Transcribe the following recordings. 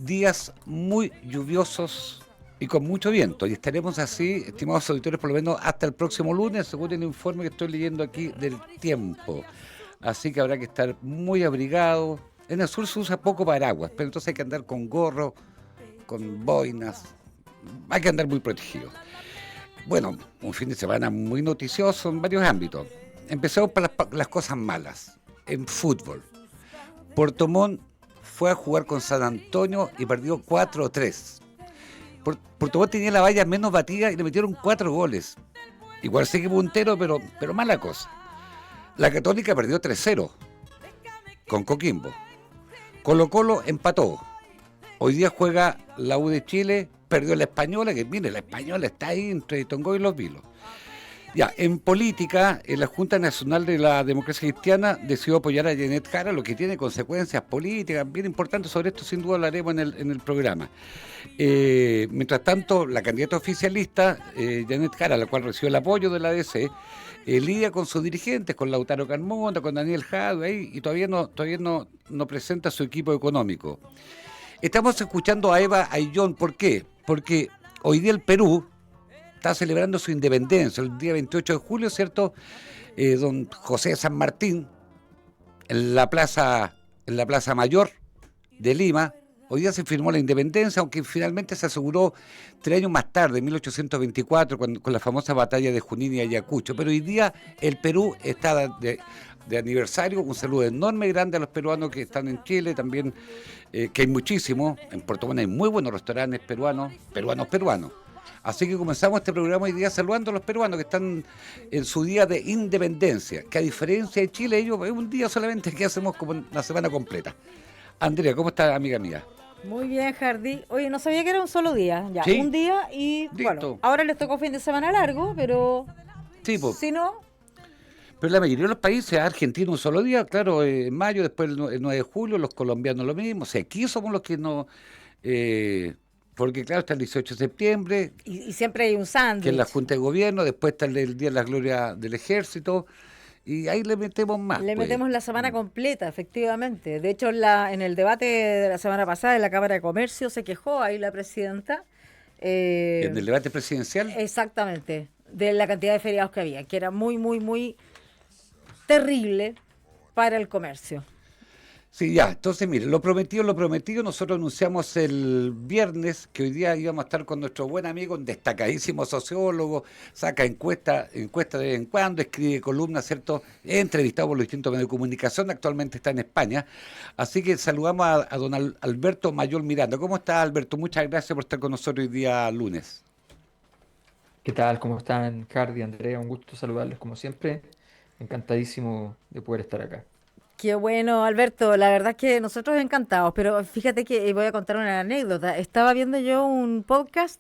días muy lluviosos y con mucho viento. Y estaremos así, estimados auditores, por lo menos hasta el próximo lunes, según el informe que estoy leyendo aquí del tiempo. Así que habrá que estar muy abrigado. En el sur se usa poco paraguas, pero entonces hay que andar con gorro, con boinas. Hay que andar muy protegido. Bueno, un fin de semana muy noticioso en varios ámbitos. Empezamos por las cosas malas. En fútbol, Puerto Montt fue a jugar con San Antonio y perdió 4-3. Puerto Montt tenía la valla menos batida y le metieron 4 goles. Igual sigue puntero, pero mala cosa. La Católica perdió 3-0 con Coquimbo. Colo-Colo empató. Hoy día juega la U de Chile, perdió la Española, que mire, la Española está ahí entre Tongoy y Los Vilos. Ya, en política, la Junta Nacional de la Democracia Cristiana decidió apoyar a Janet Jara, lo que tiene consecuencias políticas bien importantes. Sobre esto sin duda hablaremos en el programa. Mientras tanto, la candidata oficialista, Janet Jara, la cual recibió el apoyo de la ADC, lidia con sus dirigentes, con Lautaro Carmona, con Daniel Jadwe, y todavía no presenta su equipo económico. Estamos escuchando a Eva Ayllón. ¿Por qué? Porque hoy día el Perú está celebrando su independencia, el día 28 de julio, ¿cierto? Don José de San Martín, en la plaza Mayor de Lima. Hoy día se firmó la independencia, aunque finalmente se aseguró 3 años más tarde, en 1824, con la famosa batalla de Junín y Ayacucho. Pero hoy día el Perú está de aniversario. Un saludo enorme, grande a los peruanos que están en Chile, también, que hay muchísimos. En Puerto Montt hay muy buenos restaurantes peruanos. Así que comenzamos este programa hoy día saludando a los peruanos que están en su día de independencia, que a diferencia de Chile, ellos es un día solamente que hacemos como una semana completa. Andrea, ¿cómo estás, amiga mía? Muy bien, Jardy. Oye, no sabía que era un solo día. Ya, ¿Sí? un día y Listo. bueno, ahora les tocó fin de semana largo, pero Sí, pues. si no, Pero la mayoría de los países, Argentina un solo día, claro, en mayo, después el 9 de julio, los colombianos lo mismo. O sea, aquí somos los que no... porque claro, está el 18 de septiembre, y siempre hay un que es la sándwich. Junta de Gobierno, después está el Día de la Gloria del Ejército, y ahí le metemos más, Le pues. metemos la semana completa, efectivamente. De hecho, en el debate de la semana pasada en la Cámara de Comercio se quejó ahí la presidenta. En el debate presidencial. Exactamente, de la cantidad de feriados que había, que era muy, muy, muy terrible para el comercio. Sí, ya, entonces mire, lo prometido, nosotros anunciamos el viernes que hoy día íbamos a estar con nuestro buen amigo, un destacadísimo sociólogo, saca encuesta de vez en cuando, escribe columnas, ¿cierto? He entrevistado por los distintos medios de comunicación, actualmente está en España, así que saludamos a don Alberto Mayol Miranda. ¿Cómo está, Alberto? Muchas gracias por estar con nosotros hoy día lunes. ¿Qué tal? ¿Cómo están, Cardi, Andrea? Un gusto saludarles como siempre. Encantadísimo de poder estar acá. Qué bueno, Alberto. La verdad es que nosotros encantados, pero fíjate que voy a contar una anécdota. Estaba viendo yo un podcast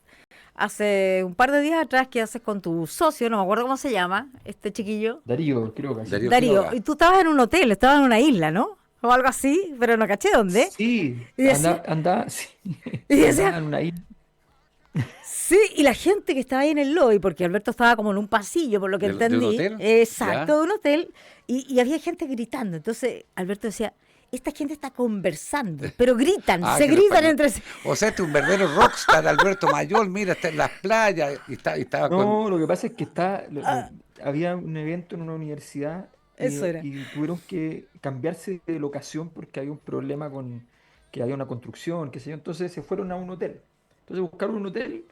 hace un par de días atrás que haces con tu socio, no me acuerdo cómo se llama, este chiquillo, Darío, creo que así. Darío Darío, Quiroga. y tú estabas en un hotel, estabas en una isla, ¿no? O algo así, pero no caché dónde. Sí, Y decía, sí, y andaba decía, en una isla. sí, y la gente que estaba ahí en el lobby, porque Alberto estaba como en un pasillo, por lo que ¿De un entendí, hotel? exacto, ¿Ya? de un hotel, y había gente gritando. Entonces Alberto decía, esta gente está conversando, pero gritan, Ah, se que los gritan españoles. entre sí. O sea, este es un verdadero rockstar, Alberto Mayol, mira, está en las playas y estaba con... No, lo que pasa es que había un evento en una universidad Eso era. y tuvieron que cambiarse de locación porque había un problema con que había una construcción, qué sé yo. Entonces se fueron a un hotel. Entonces buscaron un hotel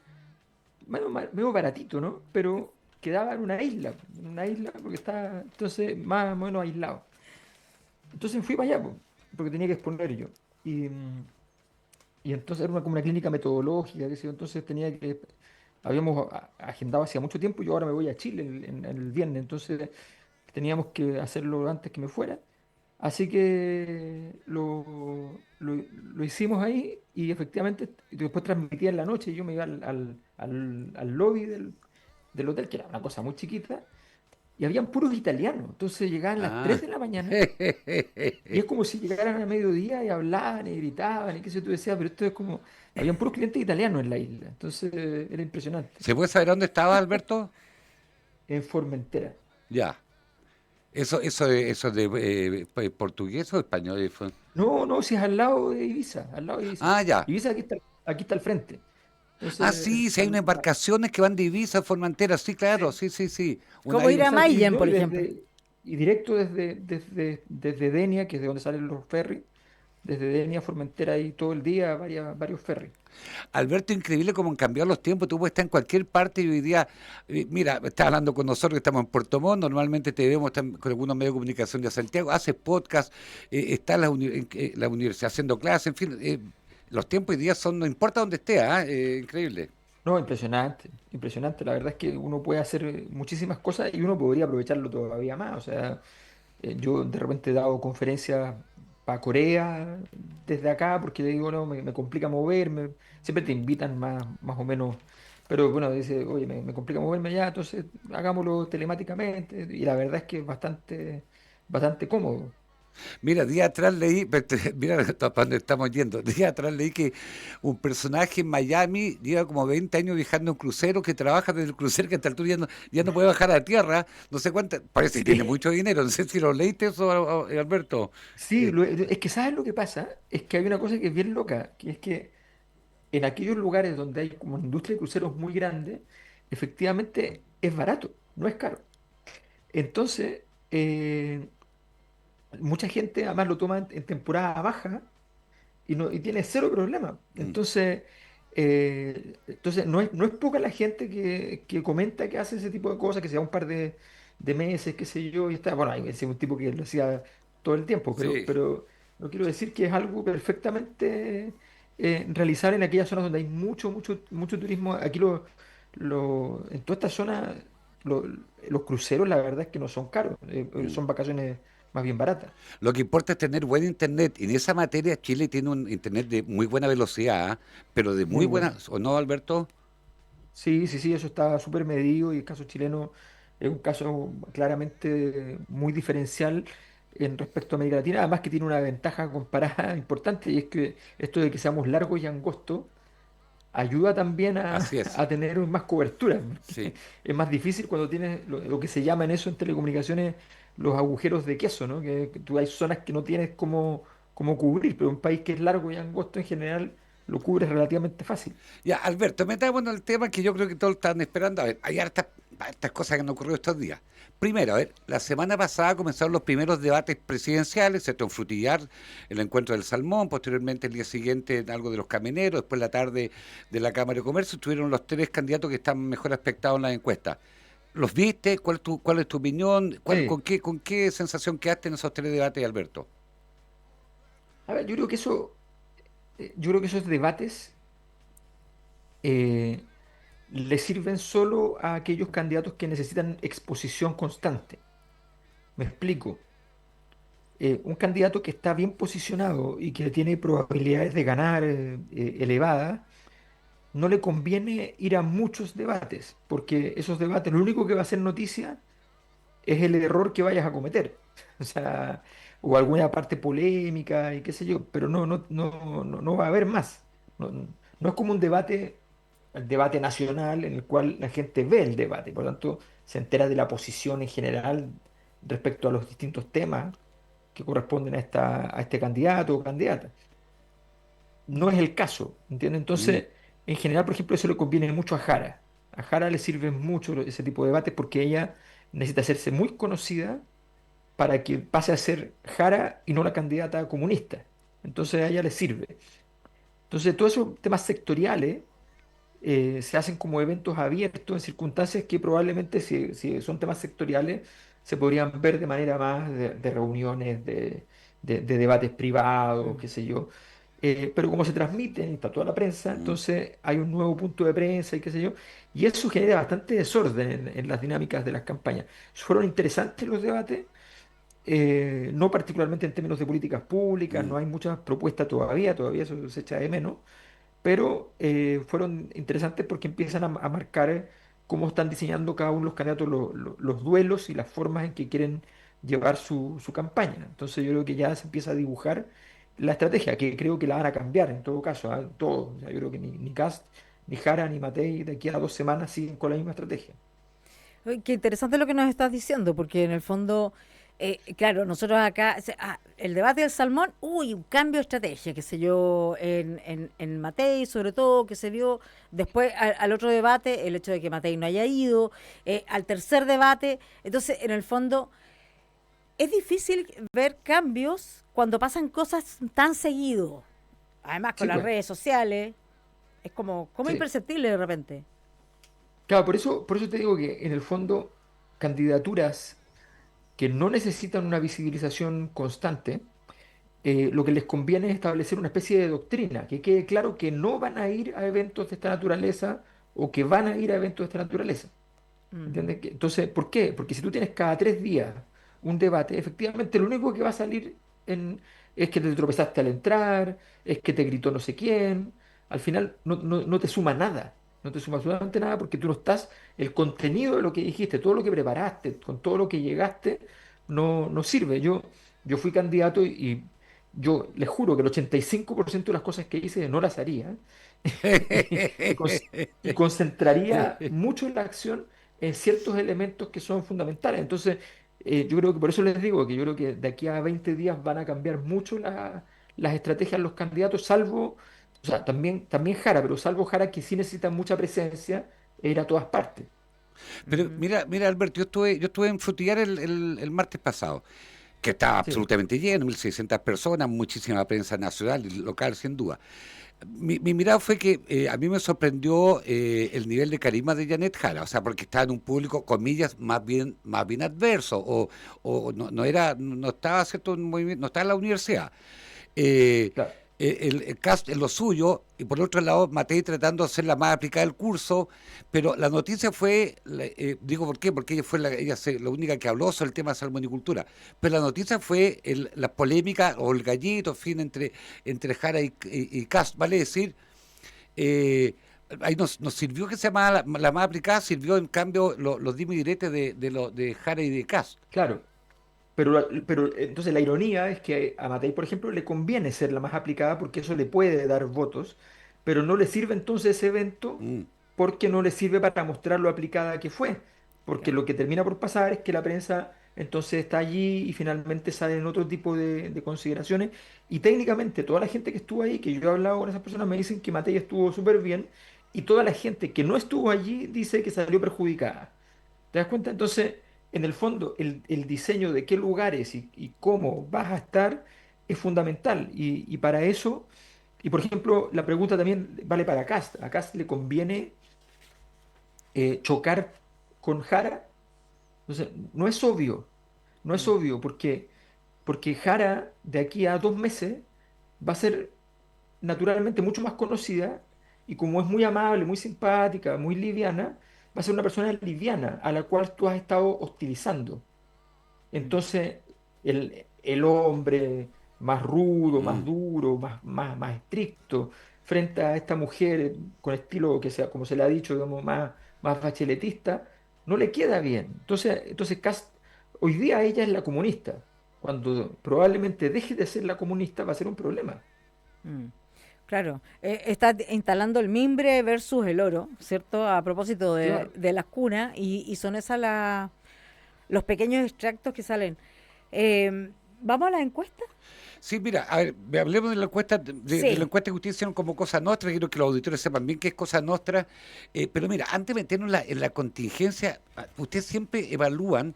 medio baratito, ¿no? Pero quedaba en una isla porque estaba entonces más o menos aislado. Entonces fui para allá, po, porque tenía que exponer yo. Y entonces era como una clínica metodológica, qué sé yo, entonces habíamos agendado hacía mucho tiempo, yo ahora me voy a Chile en el viernes, entonces teníamos que hacerlo antes que me fuera. Así que lo hicimos ahí y efectivamente y después transmitía en la noche y yo me iba al lobby del hotel, que era una cosa muy chiquita, y habían puros italianos. Entonces llegaban las Ah. 3 de la mañana y es como si llegaran a mediodía y hablaban y gritaban y qué sé yo, tú decías, pero esto es como... Habían puros clientes italianos en la isla, entonces era impresionante. ¿Se puede saber dónde estaba, Alberto? En Formentera. Ya. Eso de portugués o español. No, no, si es al lado de Ibiza, al lado de Ibiza. Ah, ya. Ibiza aquí está al frente. Ah, Entonces, sí, sí, hay unas embarcaciones que van de Ibiza a Formentera, sí, claro, sí. sí, sí, sí. Una Como ir ahí. a Y, Mayen, no, por ejemplo. y directo desde Denia, que es de donde salen los ferries, desde Denia a Formentera ahí todo el día, varios ferries. Alberto, increíble cómo han cambiado los tiempos. Tú puedes estar en cualquier parte y hoy día, mira, estás hablando con nosotros que estamos en Puerto Montt, normalmente te vemos con algunos medios de comunicación de Santiago, haces podcast, está la universidad haciendo clases, en fin, los tiempos hoy día son, no importa dónde esté, ¿ah? Increíble. No, impresionante, impresionante. La verdad es que uno puede hacer muchísimas cosas y uno podría aprovecharlo todavía más. O sea, yo de repente he dado conferencias para Corea desde acá porque le digo, no, me complica moverme. Siempre te invitan más o menos. Pero bueno, dice, oye, me complica moverme ya, entonces hagámoslo telemáticamente. Y la verdad es que es bastante cómodo. Mira, día atrás leí, mira para dónde estamos yendo, día atrás leí que un personaje en Miami lleva como 20 años viajando en crucero, que trabaja desde el crucero que a esta altura ya no puede bajar a tierra, no sé cuánto, parece que tiene Sí, mucho dinero, no sé si lo leíste eso, Alberto. sí, Eh, es que ¿sabes lo que pasa? Es que hay una cosa que es bien loca, que es que en aquellos lugares donde hay como una industria de cruceros muy grande, efectivamente es barato, no es caro. Entonces, mucha gente además lo toma en temporada baja y tiene cero problema. mm, Entonces no es poca la gente que comenta que hace ese tipo de cosas, que sea un par de meses, qué sé yo, y está. Bueno, hay ese un tipo que lo hacía todo el tiempo, pero, sí. pero no quiero decir que es algo perfectamente realizable en aquellas zonas donde hay mucho turismo. Aquí en toda esta zona lo- los cruceros la verdad es que no son caros, Mm. son vacaciones más bien baratas. Lo que importa es tener buen internet, y en esa materia Chile tiene un internet de muy buena velocidad, ¿ah? Pero de muy Muy buena, bueno. ¿o no, Alberto? Sí, sí, sí, eso está súper medido y el caso chileno es un caso claramente muy diferencial en respecto a América Latina, además que tiene una ventaja comparada importante y es que esto de que seamos largos y angostos ayuda también a, Así es, a tener más cobertura, porque sí. es más difícil cuando tienes lo que se llama en eso en telecomunicaciones los agujeros de queso, ¿no? Que tú hay zonas que no tienes cómo cubrir, pero un país que es largo y angosto en general lo cubres relativamente fácil. Ya, Alberto, metámonos en el tema que yo creo que todos están esperando. A ver, hay hartas cosas que han ocurrido estos días. Primero, a ver, la semana pasada comenzaron los primeros debates presidenciales, ¿cierto? En Frutillar, el encuentro del Salmón, posteriormente el día siguiente algo de los camioneros, después la tarde de la Cámara de Comercio, estuvieron los tres candidatos que están mejor aspectados en las encuestas. ¿Los viste? ¿Cuál es tu opinión? Sí. ¿Con qué sensación quedaste en esos tres debates, Alberto? A ver, yo creo que esos debates eh, le sirven solo a aquellos candidatos que necesitan exposición constante. Me explico. Un candidato que está bien posicionado y que tiene probabilidades de ganar elevadas, no le conviene ir a muchos debates, porque esos debates, lo único que va a hacer noticia es el error que vayas a cometer. O sea, o alguna parte polémica y qué sé yo, pero no va a haber más. No es como un debate, el debate nacional en el cual la gente ve el debate, por lo tanto se entera de la posición en general respecto a los distintos temas que corresponden a este candidato o candidata. No es el caso, ¿entiendes? Mm, Entonces, en general, por ejemplo, eso le conviene mucho a Jara. A Jara le sirve mucho ese tipo de debates porque ella necesita hacerse muy conocida para que pase a ser Jara y no la candidata comunista. Entonces a ella le sirve. Entonces todos esos temas sectoriales se hacen como eventos abiertos en circunstancias que probablemente si son temas sectoriales se podrían ver de manera más de reuniones, de debates privados, qué sé yo. Pero como se transmiten, está toda la prensa, mm. entonces hay un nuevo punto de prensa y qué sé yo, y eso genera bastante desorden en las dinámicas de las campañas. Fueron interesantes los debates, no particularmente en términos de políticas públicas, Mm. no hay muchas propuestas todavía eso se echa de menos, pero fueron interesantes porque empiezan a marcar cómo están diseñando cada uno de los candidatos los duelos y las formas en que quieren llevar su campaña. Entonces yo creo que ya se empieza a dibujar la estrategia, que creo que la van a cambiar en todo caso, ¿ah? Todo. O sea, yo creo que ni Kast, ni Jara, ni Matei de aquí a 2 semanas siguen con la misma estrategia. Oye, qué interesante lo que nos estás diciendo, porque en el fondo Claro, nosotros acá, el debate del salmón, uy, un cambio de estrategia, qué sé yo, en Matei, sobre todo, que se vio después al otro debate, el hecho de que Matei no haya ido, al tercer debate. Entonces, en el fondo, es difícil ver cambios cuando pasan cosas tan seguido. Además, con Sí, las pues, redes sociales, es como sí. imperceptible de repente. Claro, por eso te digo que en el fondo candidaturas que no necesitan una visibilización constante, lo que les conviene es establecer una especie de doctrina, que quede claro que no van a ir a eventos de esta naturaleza o que van a ir a eventos de esta naturaleza. Ujú. ¿Entiendes? Entonces, ¿por qué? Porque si tú tienes cada 3 días un debate, efectivamente lo único que va a salir es que te tropezaste al entrar, es que te gritó no sé quién. Al final no te suma nada, no te suma absolutamente nada porque tú no estás, el contenido de lo que dijiste, todo lo que preparaste, con todo lo que llegaste, no sirve. Yo fui candidato y yo les juro que el 85% de las cosas que hice no las haría. Y, y concentraría mucho la acción en ciertos elementos que son fundamentales. Entonces, yo creo que por eso les digo que yo creo que de aquí a 20 días van a cambiar mucho las estrategias de los candidatos, salvo, o sea, también Jara, pero salvo Jara que sí necesita mucha presencia e ir a todas partes. Pero Ujú. mira, Alberto, yo estuve en Frutillar el martes pasado, que estaba Sí, absolutamente lleno, 1.600 personas, muchísima prensa nacional y local, sin duda. Mi mirada fue que a mí me sorprendió el nivel de carisma de Janet Jara, o sea, porque estaba en un público, comillas, más bien adverso, o no estaba cierto un movimiento, no estaba en la universidad. eh, claro. el cast es lo suyo, y por otro lado, Matei tratando de hacer la más aplicada del curso, pero la noticia fue, digo, ¿por qué? Porque ella fue la única que habló sobre el tema de salmonicultura, pero la noticia fue la polémica o el gallito, en fin, entre Jara y Cast, vale decir, eh, ahí nos sirvió que se llamaba la más aplicada, sirvió en cambio los dimes y diretes de Jara y de Cast. Claro. Pero entonces la ironía es que a Matei, por ejemplo, le conviene ser la más aplicada porque eso le puede dar votos, pero no le sirve entonces ese evento Mm, porque no le sirve para mostrar lo aplicada que fue. Porque Claro. lo que termina por pasar es que la prensa entonces está allí y finalmente salen otro tipo de consideraciones. Y técnicamente toda la gente que estuvo ahí, que yo he hablado con esas personas, me dicen que Matei estuvo súper bien y toda la gente que no estuvo allí dice que salió perjudicada. ¿Te das cuenta? Entonces, en el fondo, el diseño de qué lugares y cómo vas a estar es fundamental. Y para eso, y por ejemplo, la pregunta también vale para Cast. A Cast le conviene chocar con Jara. Entonces, no es Mm. obvio, porque Jara de aquí a 2 meses va a ser naturalmente mucho más conocida y como es muy amable, muy simpática, muy liviana, va a ser una persona liviana a la cual tú has estado hostilizando. Mm. Entonces, el hombre más rudo, más mm. duro, más estricto, frente a esta mujer con estilo que sea, como se le ha dicho, digamos, más bacheletista, no le queda bien. Entonces hoy día ella es la comunista. Cuando probablemente deje de ser la comunista va a ser un problema. Mm. Claro, está instalando el mimbre versus el oro, ¿cierto? A propósito Claro. de las cunas, y son esas los pequeños extractos que salen. ¿Vamos a la encuesta? Sí, mira, a ver, hablemos de la encuesta, de la Sí. encuesta que ustedes hicieron como Cosa Nostra, quiero que los auditores sepan bien qué es Cosa Nostra, pero mira, antes de meternos en la contingencia, ustedes siempre evalúan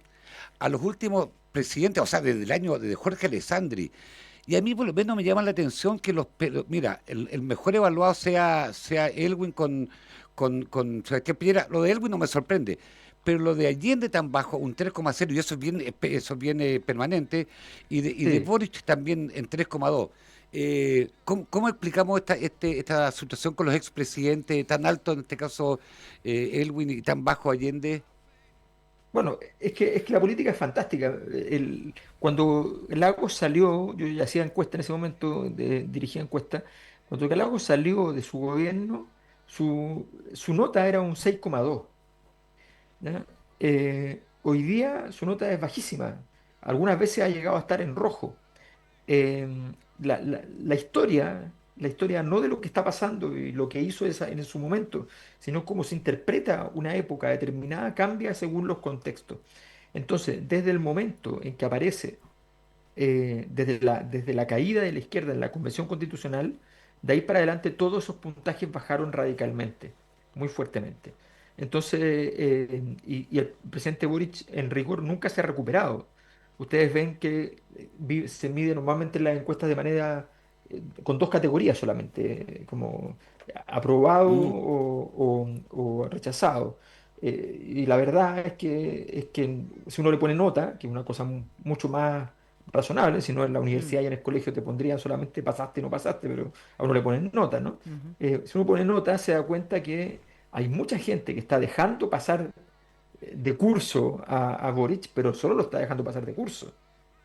a los últimos presidentes, o sea, desde Jorge Alessandri, y a mí por lo menos me llama la atención que mira, el mejor evaluado sea Elwin con Sebastián Piñera. Lo de Elwin no me sorprende, pero lo de Allende tan bajo, un 3,0, y eso es bien permanente, y de Sí. Boric también en 3,2. ¿Cómo explicamos esta situación con los expresidentes, tan alto en este caso Elwin y tan bajo Allende? Bueno, es que la política es fantástica. Cuando Lagos salió, yo ya hacía encuesta en ese momento, dirigía encuesta, cuando Lagos salió de su gobierno, su nota era un 6,2. ¿Ya? Hoy día su nota es bajísima. Algunas veces ha llegado a estar en rojo. La historia no de lo que está pasando y lo que hizo en su momento, sino cómo se interpreta una época determinada, cambia según los contextos. Entonces, desde el momento en que aparece, desde la caída de la izquierda en la Convención Constitucional, de ahí para adelante todos esos puntajes bajaron radicalmente, muy fuertemente. Entonces, y el presidente Boric en rigor nunca se ha recuperado. Ustedes ven que se mide normalmente en las encuestas de manera, con dos categorías solamente, como aprobado Mm. o rechazado. Y la verdad es que si uno le pone nota, que es una cosa mucho más razonable, si no en la Mm, universidad y en el colegio te pondrían solamente pasaste y no pasaste, pero a uno le ponen nota, ¿no? ujú. Si uno pone nota, se da cuenta que hay mucha gente que está dejando pasar de curso a Boric, pero solo lo está dejando pasar de curso.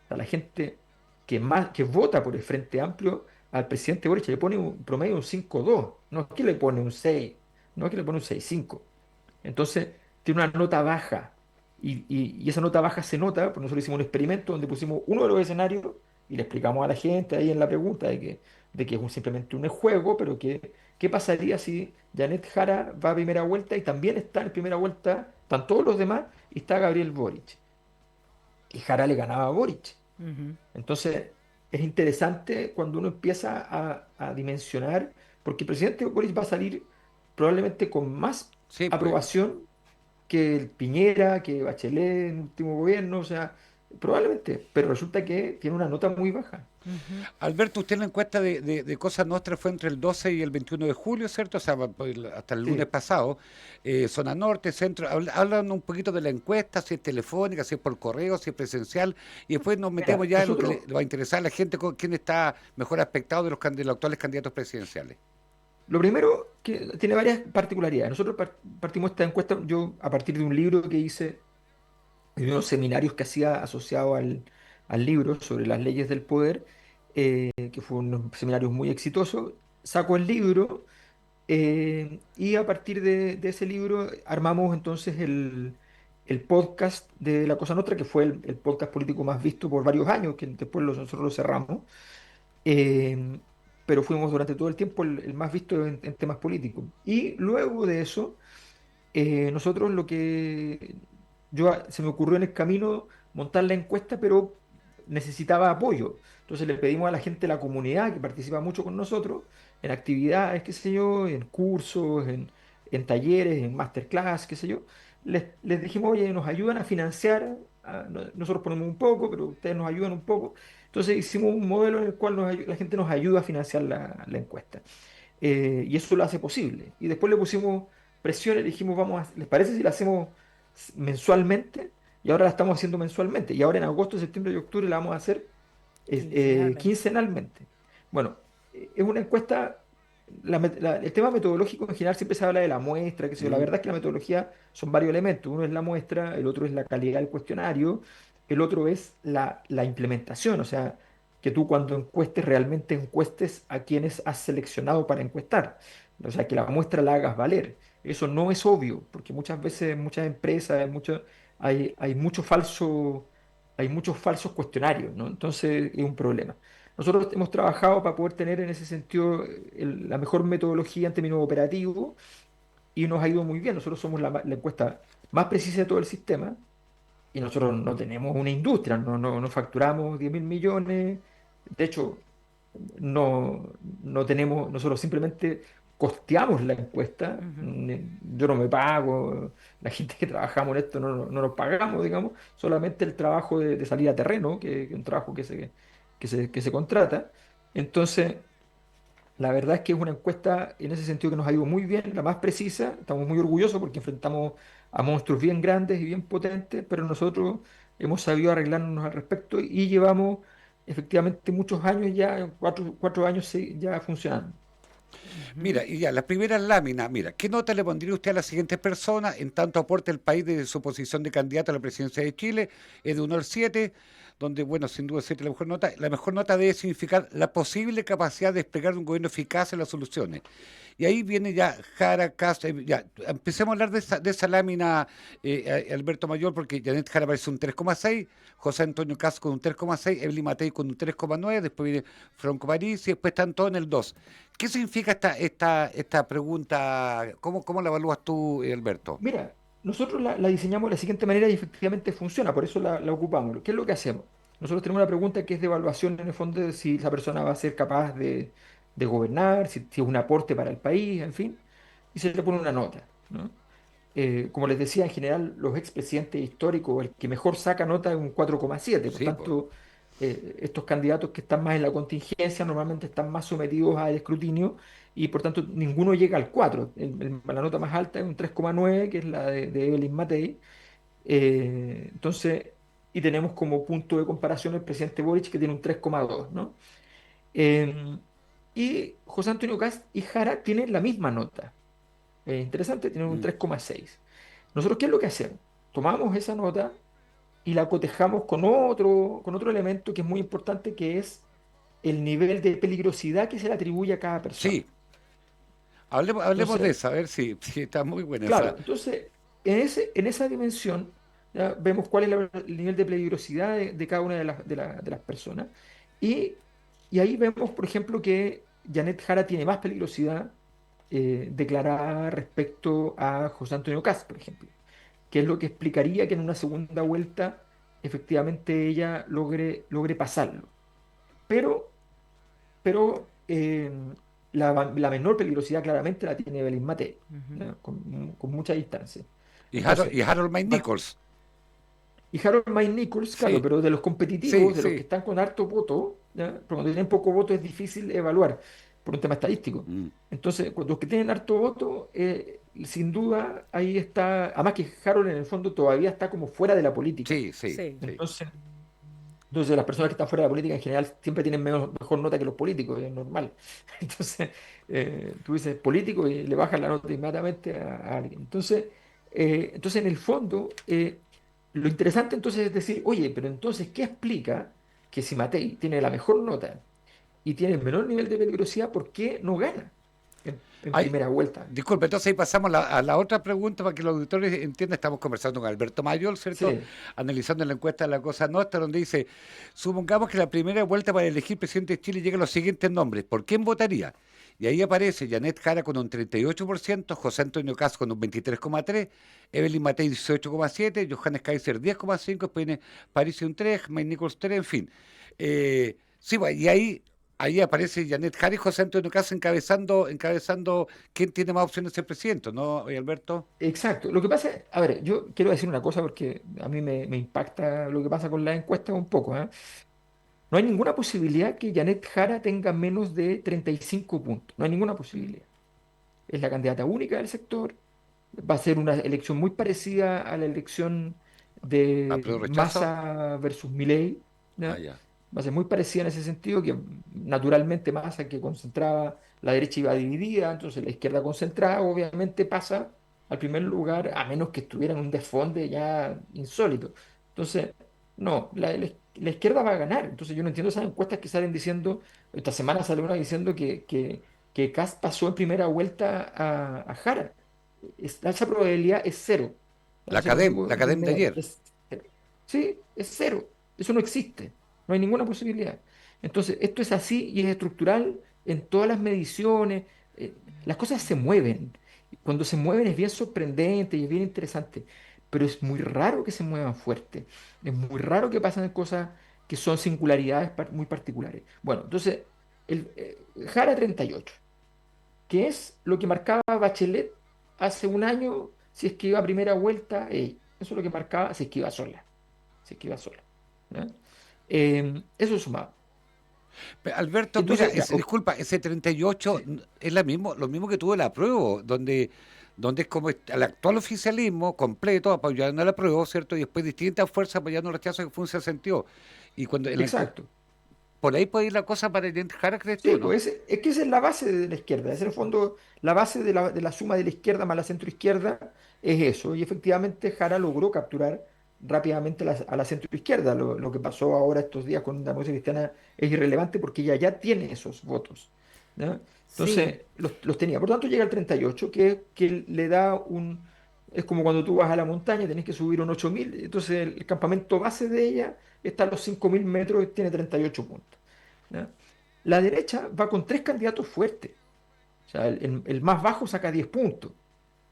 O sea, la gente que vota por el Frente Amplio al presidente Boric le pone un promedio de un 5,2, no es que le pone un 6, no es que le pone un 6,5. Entonces, tiene una nota baja. Y esa nota baja se nota, porque nosotros hicimos un experimento donde pusimos uno de los escenarios y le explicamos a la gente ahí en la pregunta de que es simplemente un juego, pero que qué pasaría si Janet Jara va a primera vuelta y también está en primera vuelta, están todos los demás y está Gabriel Boric. Y Jara le ganaba a Boric. Ujú. Entonces, es interesante cuando uno empieza a dimensionar, porque el presidente Boric va a salir probablemente con más Sí, pues. aprobación que el Piñera, que Bachelet en el último gobierno, o sea, probablemente, pero resulta que tiene una nota muy baja. Ujú. Alberto, usted en la encuesta de Cosa Nostra fue entre el 12 y el 21 de julio, ¿cierto? O sea, hasta el lunes Sí, pasado. Zona norte, centro. Hablan un poquito de la encuesta, si es telefónica, si es por correo, si es presencial. Y después nos metemos mira, ya en lo que nosotros, le va a interesar a la gente, quién está mejor aspectado de los actuales candidatos presidenciales. lo primero que tiene varias particularidades. Nosotros partimos esta encuesta, yo a partir de un libro que hice y de unos seminarios que hacía asociado al libro sobre las leyes del poder, que fue unos seminarios muy exitosos, saco el libro. Y a partir de ese libro armamos entonces el podcast de La Cosa Nostra, que fue el podcast político más visto por varios años, que después nosotros lo cerramos. Eh, pero fuimos durante todo el tiempo el más visto en temas políticos. Y luego de eso, nosotros se me ocurrió en el camino montar la encuesta, pero necesitaba apoyo. Entonces le pedimos a la gente de la comunidad que participa mucho con nosotros en actividades, qué sé yo, en cursos, en talleres, en masterclass, qué sé yo. Les dijimos, oye, nos ayudan a financiar, nosotros ponemos un poco, pero ustedes nos ayudan un poco. Entonces hicimos un modelo en el cual la gente nos ayuda a financiar la encuesta. Y eso lo hace posible. Y después le pusimos presión y le dijimos, ¿les parece si la hacemos mensualmente? Y ahora la estamos haciendo mensualmente. Y ahora en agosto, septiembre y octubre la vamos a hacer Quincenalmente. quincenalmente. Bueno, es una encuesta, el tema metodológico en general siempre se habla de la muestra, qué sé yo. La Mm. verdad es que la metodología son varios elementos. Uno es la muestra, el otro es la calidad del cuestionario, el otro es la implementación, o sea, que tú cuando encuestes realmente encuestes a quienes has seleccionado para encuestar. O sea, que la muestra la hagas valer. Eso no es obvio, porque muchas veces en muchas empresas hay mucho falso, hay muchos falsos cuestionarios, ¿no? Entonces es un problema. Nosotros hemos trabajado para poder tener en ese sentido la mejor metodología en términos operativos y nos ha ido muy bien. Nosotros somos la encuesta más precisa de todo el sistema y nosotros no tenemos una industria, no facturamos 10.000 millones. De hecho, no tenemos, nosotros simplemente costeamos la encuesta. Ujú. Yo no me pago, la gente que trabajamos en esto no nos pagamos, digamos, solamente el trabajo de salir a terreno, que es un trabajo que se contrata. Entonces, la verdad es que es una encuesta en ese sentido que nos ha ido muy bien, la más precisa. Estamos muy orgullosos porque enfrentamos a monstruos bien grandes y bien potentes, pero nosotros hemos sabido arreglarnos al respecto y llevamos efectivamente muchos años ya, cuatro años ya funcionando. Ujú. Mira, y ya, las primeras láminas, mira, ¿qué nota le pondría usted a la siguiente persona en tanto aporte el país desde su posición de candidato a la presidencia de Chile? Es de 1 al 7, donde, bueno, sin duda 7 es la mejor nota. La mejor nota debe significar la posible capacidad de desplegar un gobierno eficaz en las soluciones. Y ahí viene ya Jara, Castro, ya, empecemos a hablar de esa lámina, Alberto Mayor, porque Janet Jara aparece un 3,6, José Antonio Castro con un 3,6, Evelyn Matei con un 3,9, después viene Franco París y después están todos en el 2. ¿Qué significa esta pregunta? ¿Cómo la evalúas tú, Alberto? Mira, nosotros la diseñamos de la siguiente manera y efectivamente funciona, por eso la ocupamos. ¿Qué es lo que hacemos? Nosotros tenemos una pregunta que es de evaluación en el fondo de si esa persona va a ser capaz de gobernar, si es un aporte para el país, en fin, y se le pone una nota, ¿no? Como les decía, en general los expresidentes históricos, el que mejor saca nota es un 4,7. Por Sí, pues. tanto, estos candidatos que están más en la contingencia normalmente están más sometidos al escrutinio y por tanto ninguno llega al 4. La nota más alta es un 3,9, que es la de Evelyn Matei. Entonces, y tenemos como punto de comparación el presidente Boric, que tiene un 3,2, ¿no? Eh, y José Antonio Kast y Jara tienen la misma nota. Interesante, tienen un Mm. 3,6. Nosotros, ¿qué es lo que hacemos? Tomamos esa nota y la cotejamos con otro elemento que es muy importante, que es el nivel de peligrosidad que se le atribuye a cada persona. Sí, hablemos de Entonces, eso, a ver si está muy buena esa. claro, entonces, en esa dimensión, ya vemos cuál es el nivel de peligrosidad de cada una de las personas. Y, y ahí vemos, por ejemplo, que Janet Jara tiene más peligrosidad declarada respecto a José Antonio Kast, por ejemplo, que es lo que explicaría que en una segunda vuelta efectivamente ella logre pasarlo. Pero, pero la menor peligrosidad claramente la tiene Evelyn Matei, Ujú. ¿no? Con mucha distancia. Y Entonces, Harold May va- Nichols. y Harold Mike Nichols, claro, Sí, pero de los sí, competitivos, de los que sí. están con harto voto, ¿ya? Porque cuando tienen poco voto es difícil evaluar por un tema estadístico. Mm. Entonces, cuando los que tienen harto voto, sin duda ahí está, además que Harold en el fondo todavía está como fuera de la política. Sí, sí, Sí. sí. Entonces, entonces las personas que están fuera de la política en general siempre tienen mejor nota que los políticos, es normal. Entonces, tú dices político y le bajas la nota inmediatamente a alguien. Entonces, en el fondo, lo interesante entonces es decir, oye, pero entonces, ¿qué explica que si Matei tiene la mejor nota y tiene el menor nivel de peligrosidad, por qué no gana en Ay, primera vuelta? disculpe, entonces ahí pasamos a la otra pregunta para que los auditores entiendan. Estamos conversando con Alberto Mayol, ¿cierto? Sí, Analizando la encuesta de La Cosa Nostra, donde dice, supongamos que la primera vuelta para elegir presidente de Chile llega a los siguientes nombres. ¿Por quién votaría? Y ahí aparece Janet Jara con un 38%, José Antonio Caz con un 23,3%, Evelyn Matei 18,7%, Johannes Kaiser 10,5%, después viene París un 3%, Mike Nichols 3%, en fin. Sí, pues, y ahí aparece Janet Jara y José Antonio Caz encabezando quién tiene más opciones de ser presidente, ¿no, Alberto? exacto. Lo que pasa es, a ver, yo quiero decir una cosa porque a mí me impacta lo que pasa con las encuestas un poco, ¿eh? No hay ninguna posibilidad que Janet Jara tenga menos de 35 puntos. No hay ninguna posibilidad. Es la candidata única del sector. Va a ser una elección muy parecida a la elección ¿A de prueba de rechazo? Massa versus Milei, Ah, ¿ya? ya. Va a ser muy parecida en ese sentido, que naturalmente Massa, que concentraba, la derecha iba dividida, entonces la izquierda concentrada obviamente pasa al primer lugar, a menos que estuviera en un desfonde ya insólito. Entonces, no, la izquierda va a ganar. Entonces yo no entiendo esas encuestas que salen diciendo, esta semana sale una diciendo que Kast pasó en primera vuelta a Jara. Esa probabilidad es cero. Se los digo La de Academia de inmediato. ayer. Cero. Sí, es cero. Eso no existe. No hay ninguna posibilidad. Entonces, esto es así y es estructural en todas las mediciones. Las cosas se mueven. Cuando se mueven es bien sorprendente y es bien interesante, pero es muy raro que se muevan fuerte. Es muy raro que pasen cosas que son singularidades muy particulares. Bueno, entonces, Jara 38, que es lo que marcaba Bachelet hace un año si es que iba a primera vuelta, eso es lo que marcaba si es que iba sola, si es que iba sola. ¿Ya? Eso sumado. Alberto, mira, Entonces, ya, disculpa, ese 38 sí, es lo mismo que tuvo el apruebo, donde es como el actual oficialismo completo apoyando el apruebo, ¿cierto? Y después distintas fuerzas apoyando el rechazo que fue un sentido. Y cuando exacto. por ahí puede ir la cosa para identificar, ¿crees tú, Sí, no? pues es que esa es la base de la izquierda, es en el fondo la base de la suma de la izquierda más la centroizquierda, es eso. Y efectivamente Jara logró capturar rápidamente a la centroizquierda. Lo que pasó ahora estos días con la democracia cristiana es irrelevante porque ella ya tiene esos votos, ¿ya? Sí. Entonces los tenía. Por tanto llega al 38, que le da un... Es como cuando tú vas a la montaña, tenés que subir un 8.000, entonces el campamento base de ella está a los 5.000 metros y tiene 38 puntos. ¿Ya? La derecha va con tres candidatos fuertes. O sea, el más bajo saca 10 puntos.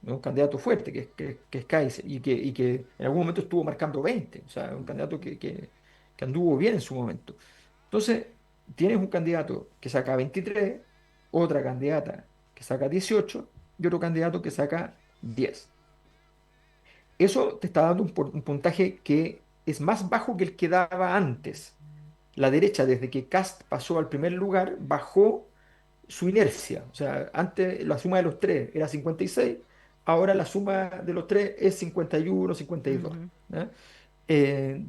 es un candidato fuerte, que es Kaiser, y que en algún momento estuvo marcando 20, o sea, un candidato que anduvo bien en su momento. Entonces, tienes un candidato que saca 23, otra candidata que saca 18 y otro candidato que saca 10. Eso te está dando un puntaje que es más bajo que el que daba antes. La derecha, desde que Kast pasó al primer lugar, bajó su inercia. O sea, antes la suma de los tres era 56, ahora la suma de los tres es 51, 52. Ujú. ¿Ya?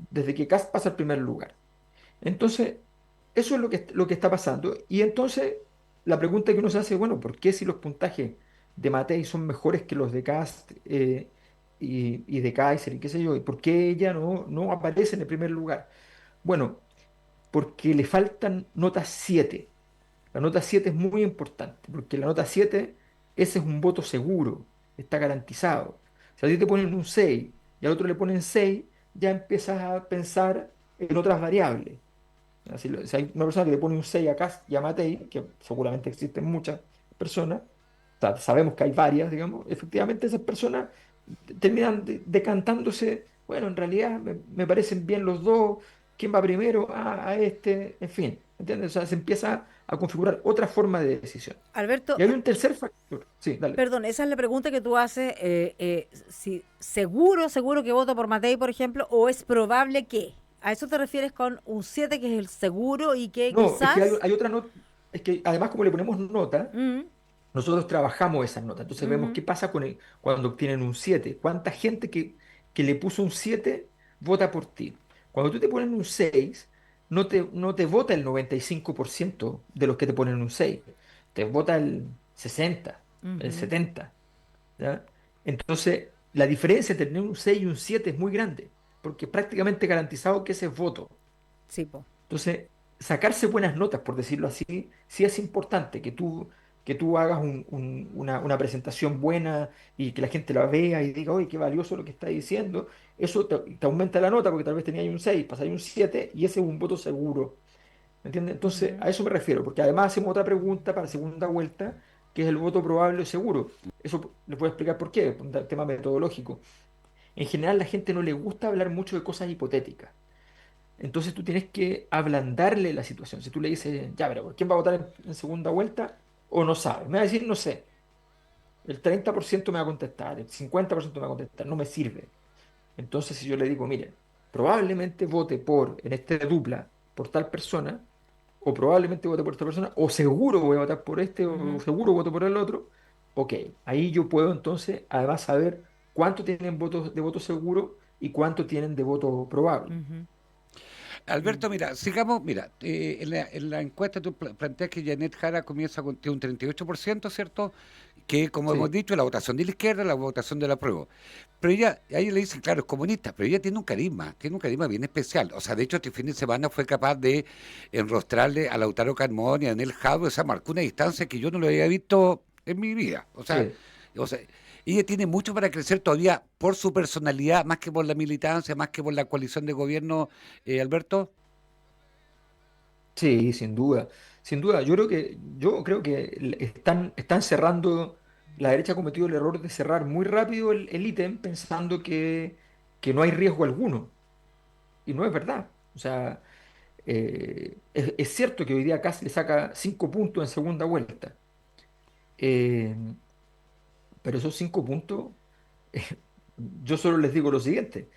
Desde que Kast pasa al primer lugar. Entonces, eso es lo que está pasando. Y entonces, la pregunta que uno se hace, bueno, ¿por qué si los puntajes de Matei son mejores que los de Kast y de Kaiser y qué sé yo? ¿Y por qué ella no aparece en el primer lugar? Bueno, porque le faltan notas 7. La nota 7 es muy importante, porque la nota 7 ese es un voto seguro, está garantizado. Si a ti te ponen un 6 y al otro le ponen 6, ya empiezas a pensar en otras variables. Si hay una persona que le pone un 6 a Kast y a Matei, que seguramente existen muchas personas, o sea, sabemos que hay varias, digamos, efectivamente esas personas terminan decantándose, bueno, en realidad me parecen bien los dos, ¿quién va primero? Ah, a este, en fin, ¿entiendes? O sea, se empieza a configurar otra forma de decisión. Alberto, Y hay un tercer factor, sí, dale. perdón, esa es la pregunta que tú haces, si seguro que voto por Matei, por ejemplo, o es probable que. ¿A eso te refieres con un 7 que es el seguro y que No, es que hay, quizás? hay otra nota, es que además como le ponemos nota, Mm, nosotros trabajamos esas notas, entonces vemos ujú, qué pasa cuando obtienen un 7. ¿Cuánta gente que le puso un 7 vota por ti? Cuando tú te ponen un 6, no te vota el 95% de los que te ponen un 6, te vota el 60, el ujú. 70, ¿ya? Entonces, la diferencia entre tener un 6 y un 7 es muy grande, porque es prácticamente garantizado que ese es voto. Sí, po. Entonces, sacarse buenas notas, por decirlo así, sí es importante que tú hagas una presentación buena y que la gente la vea y diga, oye, qué valioso lo que está diciendo. Eso te aumenta la nota porque tal vez tenías un 6, pasáis un 7 y ese es un voto seguro. ¿Me entiendes? Entonces, Ujú, a eso me refiero, porque además hacemos otra pregunta para segunda vuelta, que es el voto probable o seguro. Eso les voy a explicar por qué, un tema metodológico. En general, la gente no le gusta hablar mucho de cosas hipotéticas. Entonces tú tienes que ablandarle la situación. Si tú le dices, ya, pero ¿quién va a votar en segunda vuelta? O no sabe. Me va a decir, no sé. El 30% me va a contestar, el 50% me va a contestar. No me sirve. Entonces, si yo le digo, mire, probablemente vote en este dupla, por tal persona, o probablemente vote por esta persona, o seguro voy a votar por este, o ujú, seguro voto por el otro, ok. Ahí yo puedo entonces, además, saber cuánto tienen votos de voto seguro y cuánto tienen de voto probable. ujú. Alberto, mira, sigamos, mira, en la encuesta tú planteas que Janet Jara comienza con tiene un 38%, ¿cierto? Que, como hemos Sí, dicho, es la votación de la izquierda, la votación de la prueba. Pero ella, a ella le dicen, claro, es comunista, pero ella tiene un carisma bien especial. O sea, de hecho, este fin de semana fue capaz de enrostrarle a Lautaro Carmón y a Daniel Jadwe, o sea, marcó una distancia que yo no lo había visto en mi vida. sí. O sea, ella tiene mucho para crecer todavía por su personalidad, más que por la militancia, más que por la coalición de gobierno, Alberto. Sí, sin duda, sin duda. Yo creo que están cerrando, la derecha ha cometido el error de cerrar muy rápido el ítem pensando que no hay riesgo alguno. Y no es verdad. O sea, es cierto que hoy día casi le saca 5 puntos en segunda vuelta. eh, pero esos 5 puntos, yo solo les digo lo siguiente.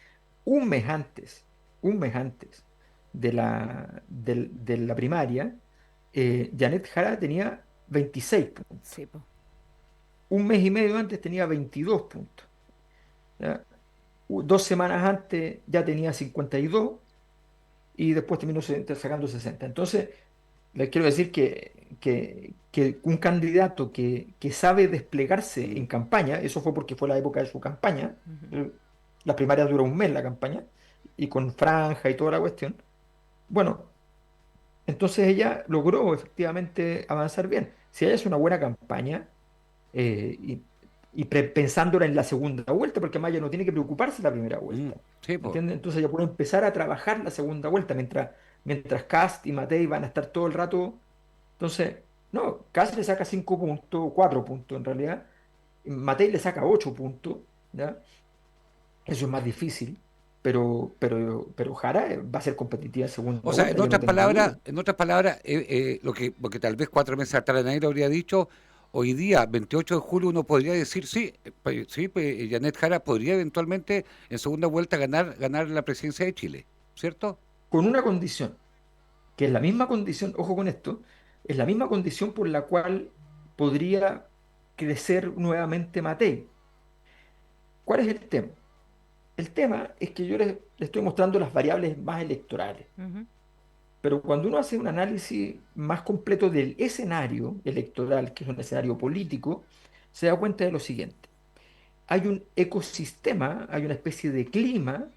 Un mes antes, un mes antes de la primaria, Janet Jara tenía 26 puntos. Sí, po. Un mes y medio antes tenía 22 puntos. ¿Ya? 2 semanas antes ya tenía 52 y después terminó sacando 60. Entonces, les quiero decir que un candidato que sabe desplegarse en campaña, eso fue porque fue la época de su campaña, Ujú. la primaria duró un mes la campaña, y con franja y toda la cuestión. Bueno, entonces ella logró efectivamente avanzar bien. Si ella hace una buena campaña, y pensándola en la segunda vuelta, porque Maya no tiene que preocuparse la primera Mm, vuelta. sí, pues. ¿Entiendes? Entonces ella puede empezar a trabajar la segunda vuelta mientras Cast y Matei van a estar todo el rato. Entonces, no, Cast le saca 5 puntos, 4 puntos en realidad, Matei le saca 8 puntos, ¿ya? Eso es más difícil, pero Jara va a ser competitiva en O segunda sea, vuelta, yo no tengo duda. en otras palabras, lo que tal vez 4 meses atrás Negro habría dicho, hoy día, 28 de julio, uno podría decir, sí, sí, pues, Janet Jara podría eventualmente en segunda vuelta ganar la presidencia de Chile, ¿cierto? Con una condición, que es la misma condición, ojo con esto, es la misma condición por la cual podría crecer nuevamente Matei. ¿Cuál es el tema? El tema es que yo le estoy mostrando las variables más electorales, Ujú. pero cuando uno hace un análisis más completo del escenario electoral, que es un escenario político, se da cuenta de lo siguiente. Hay un ecosistema, hay una especie de clima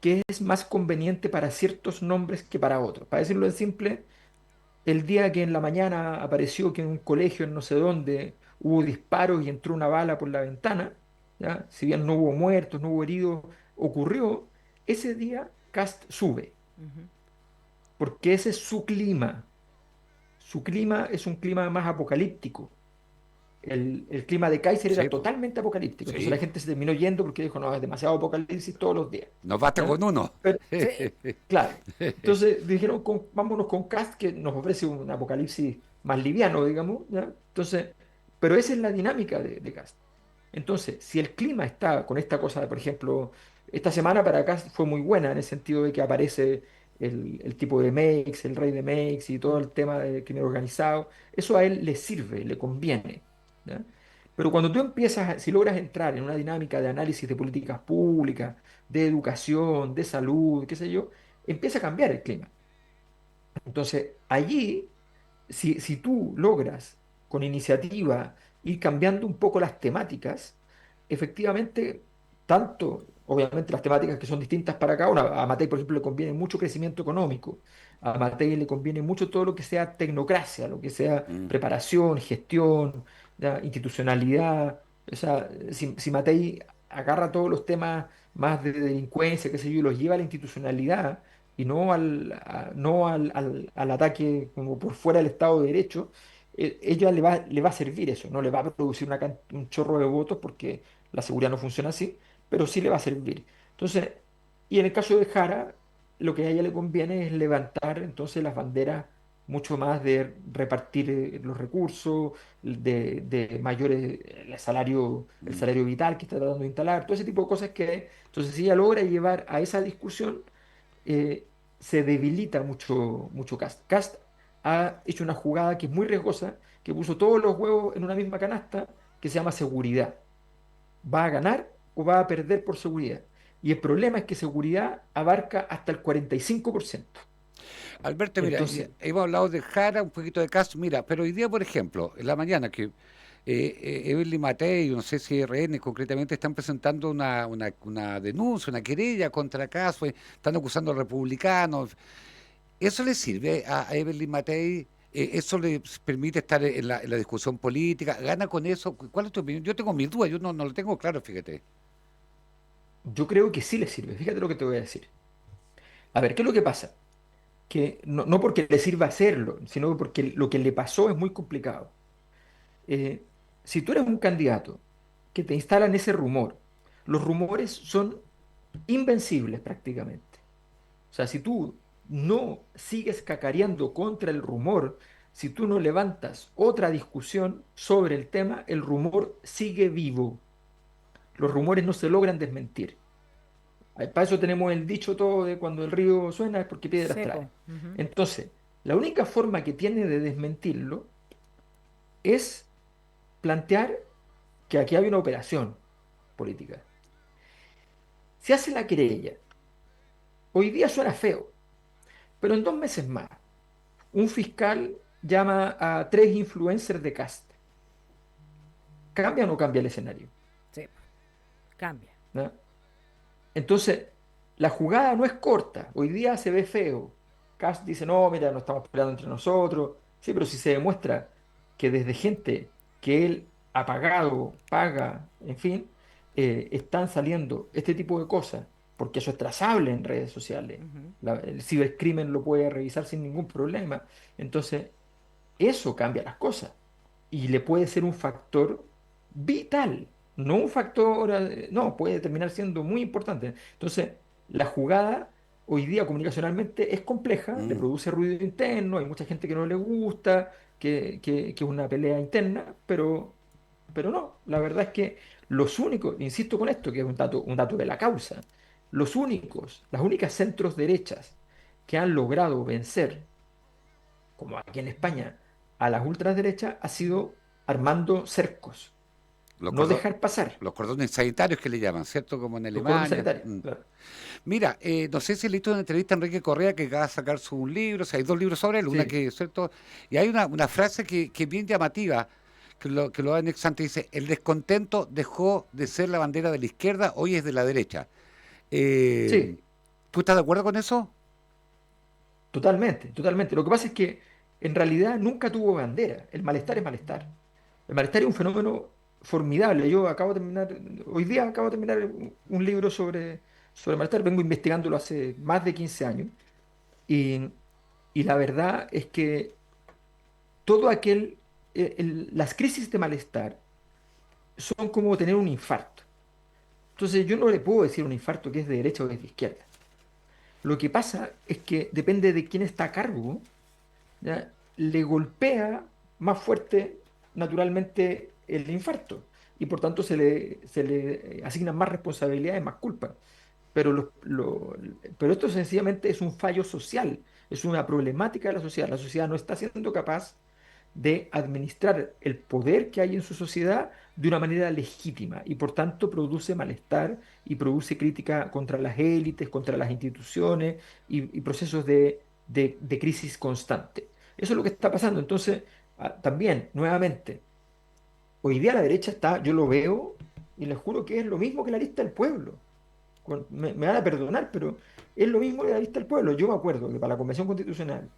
que es más conveniente para ciertos nombres que para otros. Para decirlo en simple, el día que en la mañana apareció que en un colegio en no sé dónde hubo disparos y entró una bala por la ventana, ¿ya? Si bien no hubo muertos, no hubo heridos, ocurrió, ese día Cast sube, Ujú. porque ese es su clima. Su clima es un clima más apocalíptico. El clima de Kaiser era Sí, pues, totalmente apocalíptico. Entonces sí, la pues. gente se terminó yendo porque dijo, no, es demasiado apocalipsis todos los días. Nos basta ¿Ya? con uno. Pero, claro. Entonces dijeron, vámonos con Cast, que nos ofrece un apocalipsis más liviano, digamos. ¿Ya? Entonces, pero esa es la dinámica de Cast. Entonces, si el clima está con esta cosa, por ejemplo, esta semana para Cast fue muy buena en el sentido de que aparece el tipo de Makes, el rey de Makes y todo el tema del crimen organizado, eso a él le sirve, le conviene. ¿Ya? Pero cuando tú empiezas, si logras entrar en una dinámica de análisis de políticas públicas, de educación, de salud, qué sé yo, empieza a cambiar el clima. Entonces, allí, si tú logras con iniciativa ir cambiando un poco las temáticas, efectivamente, tanto, obviamente las temáticas que son distintas para cada una, a Matei, por ejemplo, le conviene mucho crecimiento económico, a Matei le conviene mucho todo lo que sea tecnocracia, lo que sea Mm, preparación, gestión, ¿ya? Institucionalidad. O sea, si Matei agarra todos los temas más de delincuencia, qué sé yo, y los lleva a la institucionalidad, y no al ataque como por fuera del Estado de Derecho, ella le va a servir eso, no le va a producir un chorro de votos porque la seguridad no funciona así, pero sí le va a servir. Entonces, y en el caso de Jara, lo que a ella le conviene es levantar entonces las banderas mucho más de repartir los recursos, de mayores, el mm. salario vital que está tratando de instalar, todo ese tipo de cosas que, entonces si ella logra llevar a esa discusión, se debilita mucho Cast. Cast ha hecho una jugada que es muy riesgosa, que puso todos los huevos en una misma canasta, que se llama seguridad. ¿Va a ganar o va a perder por seguridad? Y el problema es que seguridad abarca hasta el 45%. Alberto, mira, Entonces, hemos hablado de Jara, un poquito de Cast, mira, pero hoy día, por ejemplo, en la mañana que Evelyn Matei, no sé si RN concretamente, están presentando una denuncia, una querella contra Cast, están acusando a republicanos. ¿Eso le sirve a Evelyn Matei? ¿Eso le permite estar en la discusión política? ¿Gana con eso? ¿Cuál es tu opinión? Yo tengo mis dudas, yo no lo tengo claro, fíjate. yo creo que sí le sirve. Fíjate lo que te voy a decir. A ver, ¿qué es lo que pasa? Que no porque le sirva hacerlo, sino porque lo que le pasó es muy complicado. eh, si tú eres un candidato que te instalan ese rumor, los rumores son invencibles prácticamente. O sea, si tú no sigues cacareando contra el rumor, si tú no levantas otra discusión sobre el tema, el rumor sigue vivo. Los rumores no se logran desmentir. Para eso tenemos el dicho todo de cuando el río suena es porque piedras Sepo. trae. Ujú. Entonces, la única forma que tiene de desmentirlo es plantear que aquí hay una operación política. Se hace la querella. Hoy día suena feo, pero en 2 meses más, un fiscal llama a 3 influencers de Cast. ¿Cambia o no cambia el escenario? Sepo. Cambia. ¿No? Entonces, la jugada no es corta. Hoy día se ve feo. Cast dice, no, mira, no estamos peleando entre nosotros. Sí, pero si se demuestra que desde gente que él ha pagado, paga, en fin, están saliendo este tipo de cosas, porque eso es trazable en redes sociales. Ujú. El cibercrimen lo puede revisar sin ningún problema. Entonces, eso cambia las cosas y le puede ser un factor vital, no un factor, no, puede terminar siendo muy importante. Entonces, la jugada hoy día comunicacionalmente es compleja, le Mm. produce ruido interno, hay mucha gente que no le gusta, que es una pelea interna, pero no, la verdad es que los únicos, insisto con esto, que es un dato de la causa, las únicas centros derechas que han logrado vencer, como aquí en España, a las ultraderechas ha sido armando cercos, Los, no cordo- dejar pasar los cordones sanitarios que le llaman, ¿cierto? Como en los cordones Alemania. sanitarios. Mm. Claro. Mira, no sé si he visto una entrevista a Enrique Correa que acaba de sacar su libro, o sea, hay dos libros sobre él, una Sí, que, ¿cierto? Y hay una frase que es bien llamativa, que lo da en Exante, dice, el descontento dejó de ser la bandera de la izquierda, hoy es de la derecha. Eh, sí, ¿Tú estás de acuerdo con eso? totalmente, totalmente. Lo que pasa es que en realidad nunca tuvo bandera. El malestar es malestar. El malestar es un fenómeno formidable. Yo acabo de terminar, hoy día acabo de terminar un libro sobre malestar. Vengo investigándolo hace más de 15 años. Y, y la verdad es que todo las crisis de malestar son como tener un infarto. Entonces yo no le puedo decir a un infarto que es de derecha o que es de izquierda. Lo que pasa es que depende de quién está a cargo, ¿ya? Le golpea más fuerte naturalmente el infarto y por tanto se le asignan más responsabilidades, más culpa. Pero, pero esto sencillamente es un fallo social, es una problemática de la sociedad. La sociedad no está siendo capaz de administrar el poder que hay en su sociedad de una manera legítima y por tanto produce malestar y produce crítica contra las élites, contra las instituciones y procesos de crisis constante. Eso es lo que está pasando. Entonces, también, nuevamente, hoy día la derecha está, yo lo veo y les juro que es lo mismo que la lista del pueblo. Me van a perdonar, pero es lo mismo que la lista del pueblo. Yo me acuerdo que para la Convención Constitucional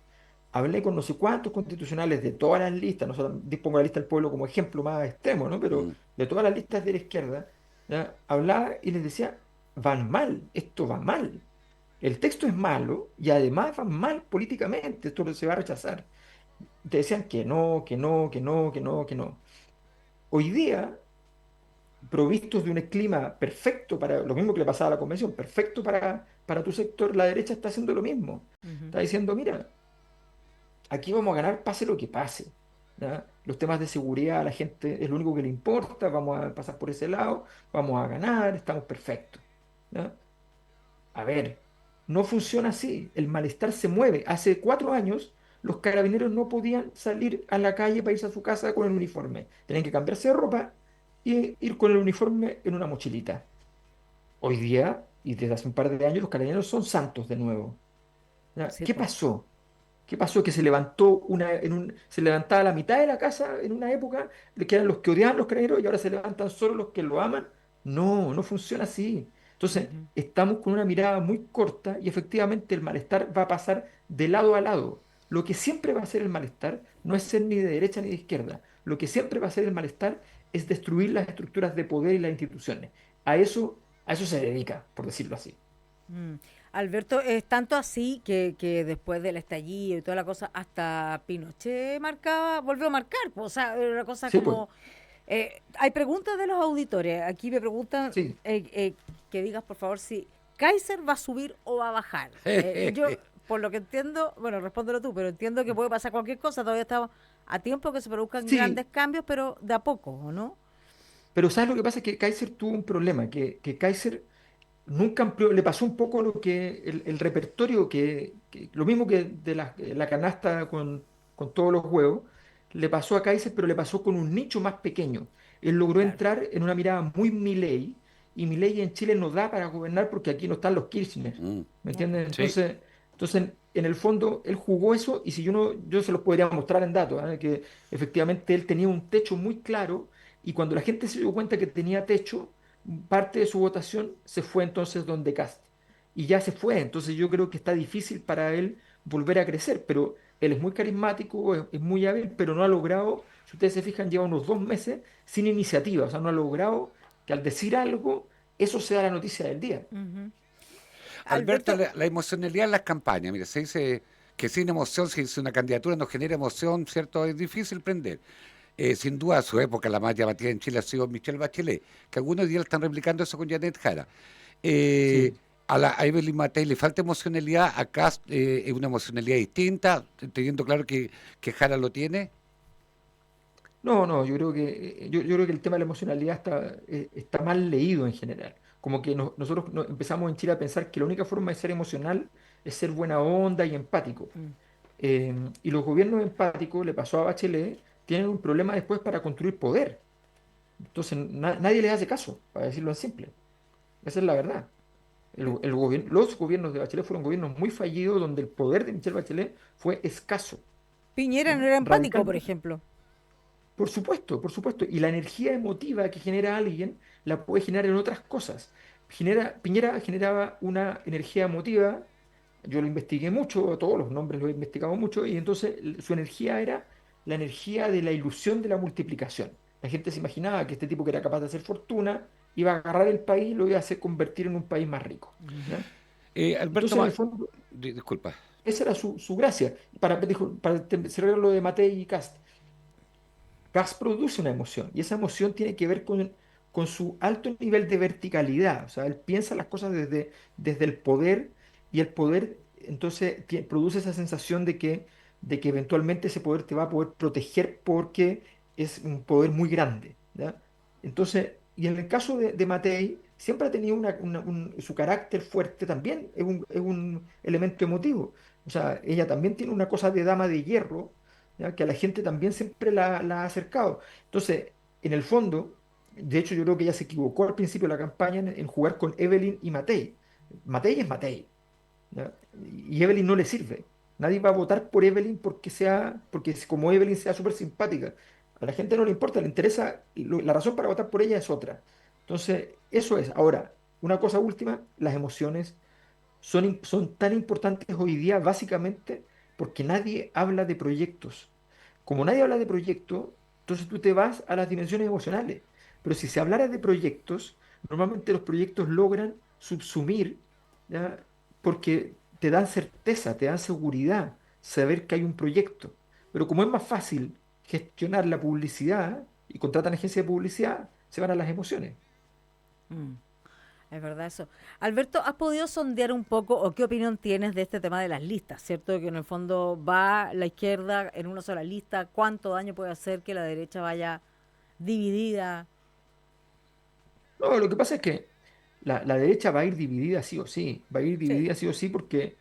hablé con no sé cuántos constitucionales de todas las listas, nosotros dispongo de la lista del pueblo como ejemplo más extremo, ¿no? Pero Mm. de todas las listas de la izquierda, ¿ya? Hablaba y les decía, van mal, esto va mal. El texto es malo y además van mal políticamente, esto se va a rechazar. Te decían que no, que no, que no, que no, que no. Hoy día, provistos de un clima perfecto para lo mismo que le pasaba a la convención, perfecto para tu sector, la derecha está haciendo lo mismo. Ujú. Está diciendo, mira, aquí vamos a ganar pase lo que pase. ¿Ya? Los temas de seguridad a la gente es lo único que le importa, vamos a pasar por ese lado, vamos a ganar, estamos perfectos. ¿Ya? A ver, no funciona así, el malestar se mueve. Hace 4 años los carabineros no podían salir a la calle para irse a su casa con el uniforme. Tenían que cambiarse de ropa y ir con el uniforme en una mochilita. Hoy día, y desde hace un par de años, los carabineros son santos de nuevo. ¿Ya? Sí, ¿Qué pues. pasó? ¿Qué pasó? Que se levantó se levantaba la mitad de la casa en una época, que eran los que odiaban los carabineros y ahora se levantan solo los que lo aman. No, no funciona así. Entonces, estamos con una mirada muy corta y efectivamente el malestar va a pasar de lado a lado. Lo que siempre va a ser el malestar no es ser ni de derecha ni de izquierda. Lo que siempre va a ser el malestar es destruir las estructuras de poder y las instituciones. A eso se dedica, por decirlo así. Mm. Alberto, es tanto así que después del estallido y toda la cosa, hasta Pinochet marcaba, volvió a marcar, pues, o sea, era una cosa Sí, pues, como... hay preguntas de los auditores, aquí me preguntan sí. que digas por favor si Kaiser va a subir o va a bajar. Yo, por lo que entiendo, bueno, respóndelo tú, pero entiendo que puede pasar cualquier cosa, todavía estamos a tiempo que se produzcan Sí, grandes cambios, pero de a poco, ¿o no? pero ¿sabes lo que pasa? Es que Kaiser tuvo un problema, que Kaiser nunca amplió, le pasó un poco lo que el repertorio, lo mismo que de la canasta con todos los huevos, le pasó a Kaiser, pero le pasó con un nicho más pequeño. Él logró Claro. entrar en una mirada muy Milei, y Milei en Chile no da para gobernar porque aquí no están los Kirchner, Mm. ¿me No, pues. entiendes? Sí. Entonces en el fondo él jugó eso y si yo no, yo se los podría mostrar en datos, ¿eh? Que efectivamente él tenía un techo muy claro y cuando la gente se dio cuenta que tenía techo, parte de su votación se fue entonces donde Cast. Y ya se fue, entonces yo creo que está difícil para él volver a crecer, pero él es muy carismático, es muy hábil, pero no ha logrado, si ustedes se fijan, lleva unos 2 meses sin iniciativa, o sea, no ha logrado que al decir algo, eso sea la noticia del día. Ujú. Alberto, Alberto, la emocionalidad en las campañas, mire, se dice que sin emoción, si una candidatura no genera emoción, ¿cierto? Es difícil prender. Sin duda, a su época la más llamativa en Chile ha sido Michelle Bachelet, que algunos días están replicando eso con Janet Jara. Eh, Sí. a Evelyn Matei le falta emocionalidad, acá es una emocionalidad distinta, teniendo claro que Jara lo tiene. No, no, yo creo que el tema de la emocionalidad está mal leído en general. Como que nosotros empezamos en Chile a pensar que la única forma de ser emocional es ser buena onda y empático. Mm. Y los gobiernos empáticos, le pasó a Bachelet, tienen un problema después para construir poder. Entonces nadie les hace caso, para decirlo en simple. Esa es la verdad. Los gobiernos de Bachelet fueron gobiernos muy fallidos donde el poder de Michelle Bachelet fue escaso, Piñera no ¿ya? era empático, por Radicalmente. ejemplo. Por supuesto, por supuesto. Y la energía emotiva que genera alguien la puede generar en otras cosas. Piñera generaba una energía emotiva, yo lo investigué mucho, todos los nombres los he investigado mucho, y entonces su energía era la energía de la ilusión de la multiplicación. La gente se imaginaba que este tipo que era capaz de hacer fortuna iba a agarrar el país y lo iba a hacer convertir en un país más rico, ¿ya? Alberto, Entonces, en el fondo, disculpa. esa era su gracia. Para cerrar lo de Matei y Cast, gas produce una emoción y esa emoción tiene que ver con su alto nivel de verticalidad. O sea, él piensa las cosas desde el poder y el poder entonces produce esa sensación de que eventualmente ese poder te va a poder proteger porque es un poder muy grande, ¿ya? Entonces, y en el caso de Matei, siempre ha tenido su carácter fuerte también, es un elemento emotivo. O sea, ella también tiene una cosa de dama de hierro, ¿ya? Que a la gente también siempre la ha acercado. Entonces, en el fondo, de hecho yo creo que ella se equivocó al principio de la campaña en jugar con Evelyn y Matei. Matei es Matei, ¿ya? Y Evelyn no le sirve. Nadie va a votar por Evelyn como Evelyn sea súper simpática. A la gente no le importa, le interesa, la razón para votar por ella es otra. Entonces, eso es. Ahora, una cosa última, las emociones son tan importantes hoy día básicamente porque nadie habla de proyectos. Como nadie habla de proyectos, entonces tú te vas a las dimensiones emocionales. Pero si se hablara de proyectos, normalmente los proyectos logran subsumir, ¿ya? Porque te dan certeza, te dan seguridad saber que hay un proyecto. Pero como es más fácil gestionar la publicidad y contratan agencias de publicidad, se van a las emociones. Mm. Es verdad eso. Alberto, ¿has podido sondear un poco o qué opinión tienes de este tema de las listas? ¿Cierto? Que en el fondo va la izquierda en una sola lista. ¿Cuánto daño puede hacer que la derecha vaya dividida? No, lo que pasa es que la derecha va a ir dividida sí o sí, va a ir Sí. dividida sí o sí porque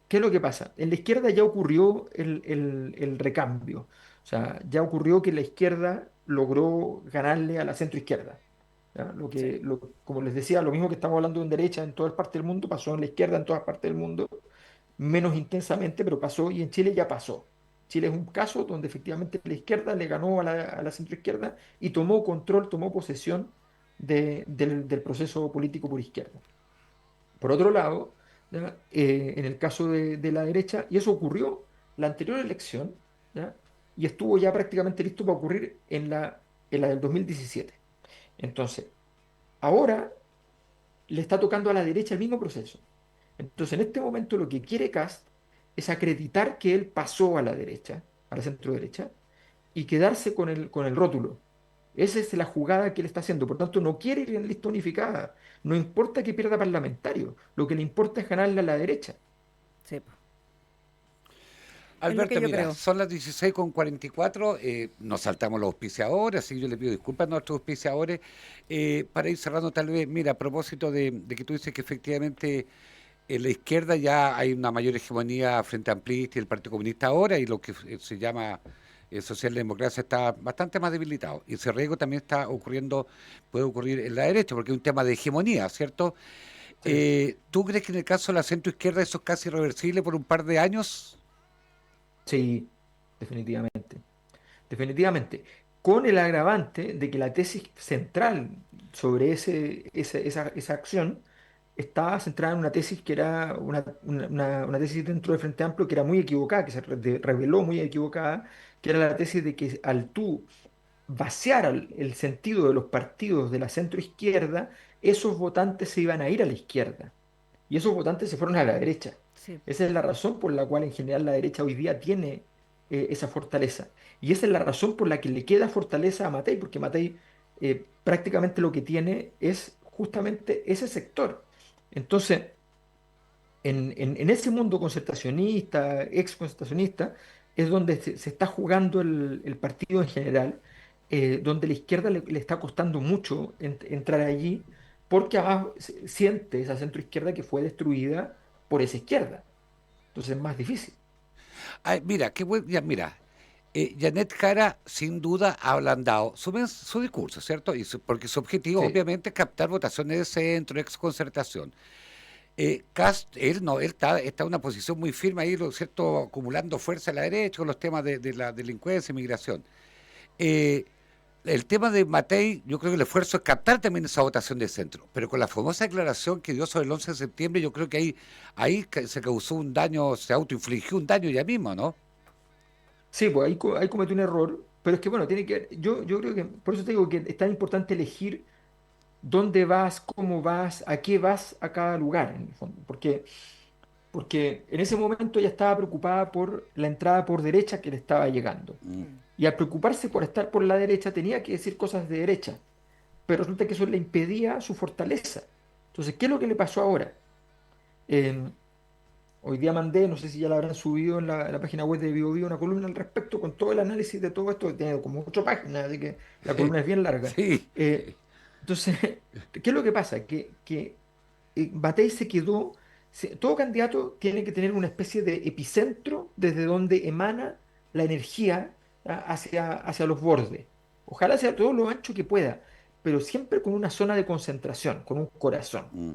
¿qué es lo que pasa? En la izquierda ya ocurrió el recambio, o sea, ya ocurrió que la izquierda logró ganarle a la centroizquierda. ¿Ya? Sí. Como les decía, lo mismo que estamos hablando en derecha en todas partes del mundo, pasó en la izquierda en todas partes del mundo, menos intensamente, pero pasó y en Chile ya pasó. Chile es un caso donde efectivamente la izquierda le ganó a la centroizquierda y tomó control, tomó posesión del proceso político por izquierda. Por otro lado, ¿ya? En el caso de la derecha, y eso ocurrió la anterior elección, ¿ya? Y estuvo ya prácticamente listo para ocurrir en la del 2017. Entonces, ahora le está tocando a la derecha el mismo proceso. Entonces, en este momento lo que quiere Kast es acreditar que él pasó a la derecha, a la centro derecha, y quedarse con el rótulo. Esa es la jugada que él está haciendo. Por tanto, no quiere ir en lista unificada. No importa que pierda parlamentario. Lo que le importa es ganarle a la derecha. Sí, po. Es lo que Alberto, yo mira, creo. son las 16:44, nos saltamos los auspiciadores, así que yo le pido disculpas a nuestros auspiciadores. Para ir cerrando tal vez, mira, a propósito de que tú dices que efectivamente en la izquierda ya hay una mayor hegemonía frente a Amplista y el Partido Comunista ahora, y lo que se llama socialdemocracia está bastante más debilitado. Y ese riesgo también está ocurriendo, puede ocurrir en la derecha, porque es un tema de hegemonía, ¿cierto? Sí, ¿Tú crees que en el caso de la centroizquierda eso es casi irreversible por un par de años? sí, definitivamente. Definitivamente. Con el agravante de que la tesis central sobre esa acción estaba centrada en una tesis que era una tesis dentro del Frente Amplio que era muy equivocada, que se reveló muy equivocada, que era la tesis de que al tú vaciar el sentido de los partidos de la centroizquierda, esos votantes se iban a ir a la izquierda y esos votantes se fueron a la derecha. Sí. Esa es la razón por la cual en general la derecha hoy día tiene esa fortaleza. Y esa es la razón por la que le queda fortaleza a Matei, porque Matei prácticamente lo que tiene es justamente ese sector. Entonces, en ese mundo concertacionista, ex concertacionista, es donde se está jugando el partido en general, donde la izquierda le está costando mucho entrar allí, porque además siente esa centroizquierda que fue destruida por esa izquierda. Entonces es más difícil. Ay, mira, qué buen, ya, mira, Janet Jara sin duda ha ablandado su discurso, ¿cierto? Porque su objetivo Sí, obviamente es captar votaciones de centro, ex concertación. Kast, él no, él está en una posición muy firme ahí, ¿no es cierto?, acumulando fuerza a la derecha con los temas de la delincuencia y migración. Eh, el tema de Matei, yo creo que el esfuerzo es captar también esa votación de centro, pero con la famosa declaración que dio sobre el 11 de septiembre, yo creo que ahí se causó un daño, se autoinfligió un daño ya mismo, ¿no? sí, pues ahí, ahí cometió un error, pero es que bueno, yo creo que, por eso te digo que es tan importante elegir dónde vas, cómo vas, a qué vas a cada lugar, en el fondo, porque en ese momento ella estaba preocupada por la entrada por derecha que le estaba llegando. Mm. Mm. Y al preocuparse por estar por la derecha tenía que decir cosas de derecha, pero resulta que eso le impedía su fortaleza. Entonces, ¿qué es lo que le pasó ahora? Eh, Hoy día mandé, no sé si ya la habrán subido en la página web de BioBio, una columna al respecto con todo el análisis de todo esto, que tiene como 8 páginas, así que la columna es bien larga. Sí, Entonces, ¿qué es lo que pasa? Que Batey se quedó, todo candidato tiene que tener una especie de epicentro desde donde emana la energía hacia los bordes. Ojalá sea todo lo ancho que pueda, pero siempre con una zona de concentración, con un corazón. mm.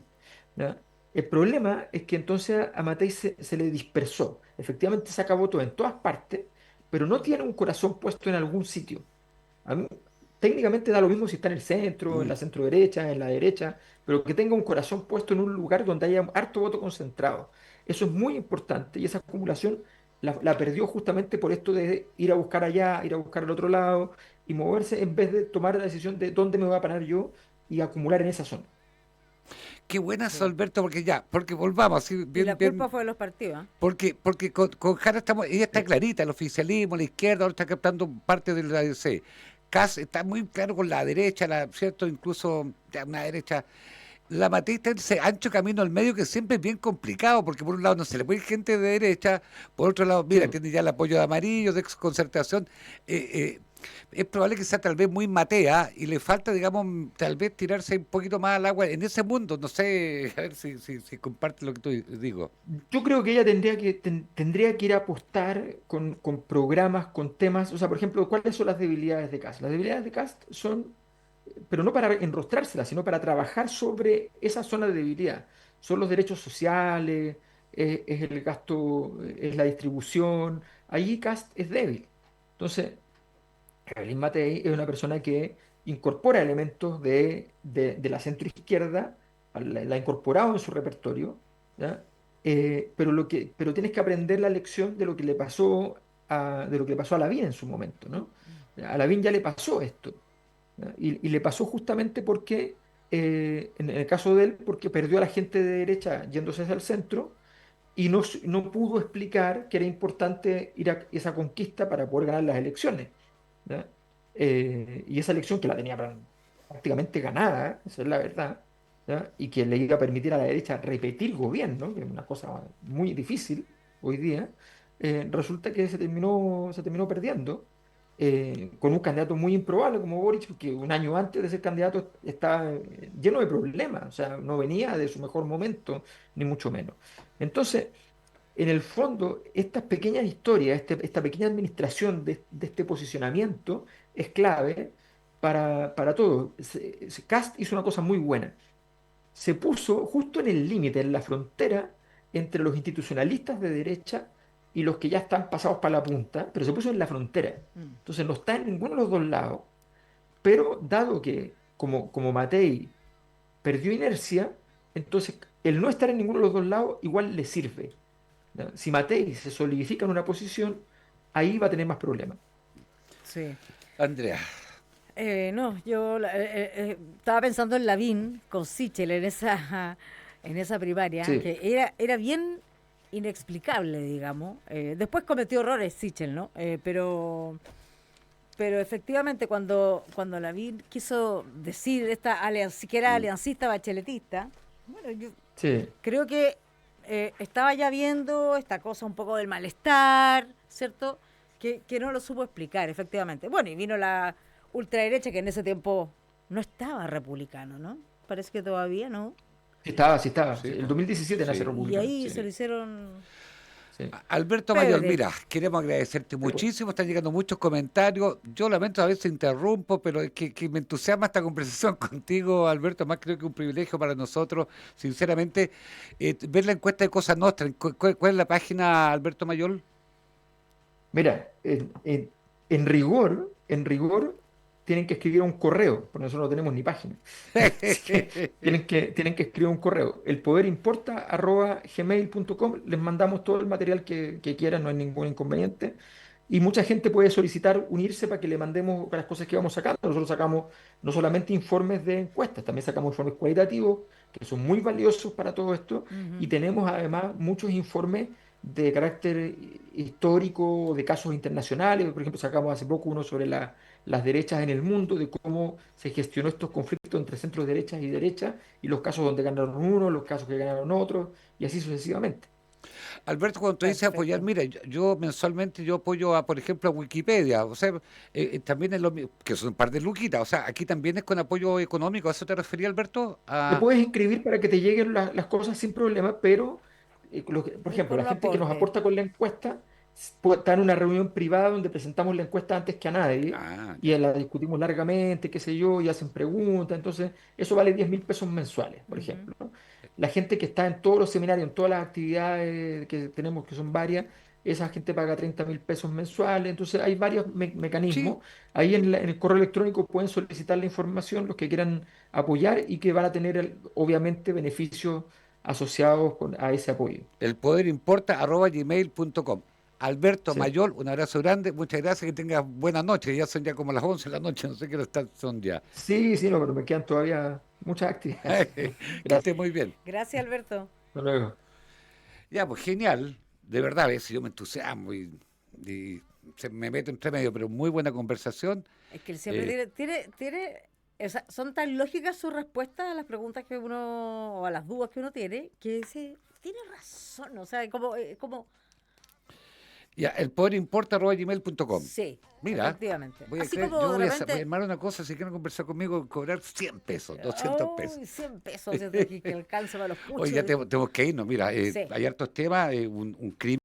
¿Ya? El problema es que entonces a Matei se le dispersó. Efectivamente saca votos en todas partes, pero no tiene un corazón puesto en algún sitio. A mí, técnicamente da lo mismo si está en el centro, en Mm. la centro derecha, en la derecha, pero que tenga un corazón puesto en un lugar donde haya harto voto concentrado. Eso es muy importante y esa acumulación la perdió justamente por esto de ir a buscar allá, ir a buscar al otro lado y moverse en vez de tomar la decisión de dónde me voy a parar yo y acumular en esa zona. Qué buenas, Sí. Alberto, porque volvamos, así, Y la bien, culpa bien, fue de los partidos, ¿ah? porque con Jara ella está Sí, clarita, el oficialismo, la izquierda, ahora está captando parte de la ADC. Kass está muy claro con la derecha, ¿cierto? Incluso ya una derecha. La Matei está en ese ancho camino al medio que siempre es bien complicado, porque por un lado no se le puede ir gente de derecha, por otro lado, sí, mira, tiene ya el apoyo de Amarillo, de exconcertación. Eh, eh, es probable que sea tal vez muy matea y le falta, digamos, tal vez tirarse un poquito más al agua en ese mundo. No sé, a ver si comparte lo que tú digo. yo creo que ella tendría que ir a apostar con programas, con temas. O sea, por ejemplo, ¿cuáles son las debilidades de Cast? Las debilidades de Cast son, pero no para enrostrárselas, sino para trabajar sobre esa zona de debilidad. Son los derechos sociales, es el gasto, es la distribución. Allí Cast es débil. Entonces, Evelyn Matei es una persona que incorpora elementos de la centroizquierda, la ha incorporado en su repertorio, ¿ya? Pero tienes que aprender la lección de lo que le pasó de lo que le pasó a Lavín en su momento, ¿no? A Lavín ya le pasó esto, ¿ya? Y le pasó justamente porque, en el caso de él, porque perdió a la gente de derecha yéndose hacia el centro y no pudo explicar que era importante ir a esa conquista para poder ganar las elecciones. ¿Ya? Y esa elección que la tenía prácticamente ganada, esa es la verdad, ¿ya? Y que le iba a permitir a la derecha repetir gobierno, que es una cosa muy difícil hoy día, resulta que se terminó perdiendo con un candidato muy improbable como Boric, que un año antes de ser candidato estaba lleno de problemas, o sea, no venía de su mejor momento, ni mucho menos. Entonces, en el fondo, estas pequeñas historias, esta pequeña administración de este posicionamiento es clave para todo. Kast hizo una cosa muy buena. Se puso justo en el límite, en la frontera entre los institucionalistas de derecha y los que ya están pasados para la punta, pero se puso en la frontera. Mm. Entonces no está en ninguno de los dos lados, pero dado que como Matei perdió inercia, entonces el no estar en ninguno de los dos lados igual le sirve. ¿Ya? Si Matei se solidifica en una posición, ahí va a tener más problemas. Sí. Andrea, No, yo estaba pensando en Lavín con Sichel en esa primaria, Sí, que era bien. inexplicable, digamos. Después cometió errores Sichel, ¿no? Pero efectivamente cuando Lavín quiso decir que era aliancista bacheletista, bueno, yo Sí. creo que estaba ya viendo esta cosa un poco del malestar, ¿cierto? Que no lo supo explicar, efectivamente. Bueno, y vino la ultraderecha que en ese tiempo no estaba republicano, ¿no? Parece que todavía no. Sí estaba, sí estaba. Sí, Sí, el pues. 2017 nace Sí. Y Republicano. ahí Sí, se lo hicieron sí. Alberto Mayor, pebre. mira, queremos agradecerte muchísimo, están llegando muchos comentarios. Yo lamento a veces interrumpo, pero es que me entusiasma esta conversación contigo, Alberto, más creo que un privilegio para nosotros, sinceramente, ver la encuesta de Cosa Nostra. ¿Cuál es la página, Alberto Mayor? Mira, en rigor, tienen que escribir un correo, porque nosotros no tenemos ni página. Así que tienen que escribir un correo. elpoderimporta@gmail.com. Les mandamos todo el material que quieran, no hay ningún inconveniente. Y mucha gente puede solicitar unirse para que le mandemos las cosas que vamos sacando. Nosotros sacamos no solamente informes de encuestas, también sacamos informes cualitativos, que son muy valiosos para todo esto. Y Ujú. tenemos además muchos informes de carácter histórico, de casos internacionales. Por ejemplo, sacamos hace poco uno sobre las derechas en el mundo, de cómo se gestionó estos conflictos entre centros derechas y derechas, y los casos donde ganaron unos, los casos que ganaron otros, y así sucesivamente. Alberto, cuando tú dices apoyar, Perfecto. mira, yo mensualmente yo apoyo por ejemplo, a Wikipedia, o sea, también es que son un par de luquitas, o sea, aquí también es con apoyo económico, ¿a eso te refería, Alberto? Te puedes inscribir para que te lleguen las cosas sin problema, pero, por ejemplo, Con la un gente que nos aporte. aporta con la encuesta puede estar en una reunión privada donde presentamos la encuesta antes que a nadie Ah, y la discutimos largamente, qué sé yo, y hacen preguntas. Entonces, eso vale 10.000 pesos mensuales, por Ujú. ejemplo, ¿no? La gente que está en todos los seminarios, en todas las actividades que tenemos, que son varias, esa gente paga 30.000 pesos mensuales. Entonces, hay varios sí, mecanismos. Ahí en el correo electrónico pueden solicitar la información los que quieran apoyar y que van a tener obviamente beneficios asociados a ese apoyo. elpoderimporta@gmail.com. Alberto Sí, Mayor, un abrazo grande, muchas gracias, que tengas buenas noches, ya son ya como las 11 de la noche, no sé qué hora son ya. sí, sí, no, pero me quedan todavía muchas actividades. Que esté Gracias. muy bien. Gracias, Alberto. Hasta luego. Ya, pues genial, de verdad, a veces yo me entusiasmo y me meto entre medio, pero muy buena conversación. Es que él siempre Eh, o sea, son tan lógicas sus respuestas a las preguntas que uno, o a las dudas que uno tiene, que dice, tiene razón, o sea, como, Ya, elpoderimporta@gmail.com. sí, Mira, efectivamente. voy a Así creer, como yo de voy a repente, armar una cosa, si quieren conversar conmigo, cobrar 100 pesos, 200 pesos. oh, 100 pesos, ¿cierto? Que alcanza para los Hoy ya puchos. tenemos que irnos, mira, Sí. hay hartos temas, un crimen.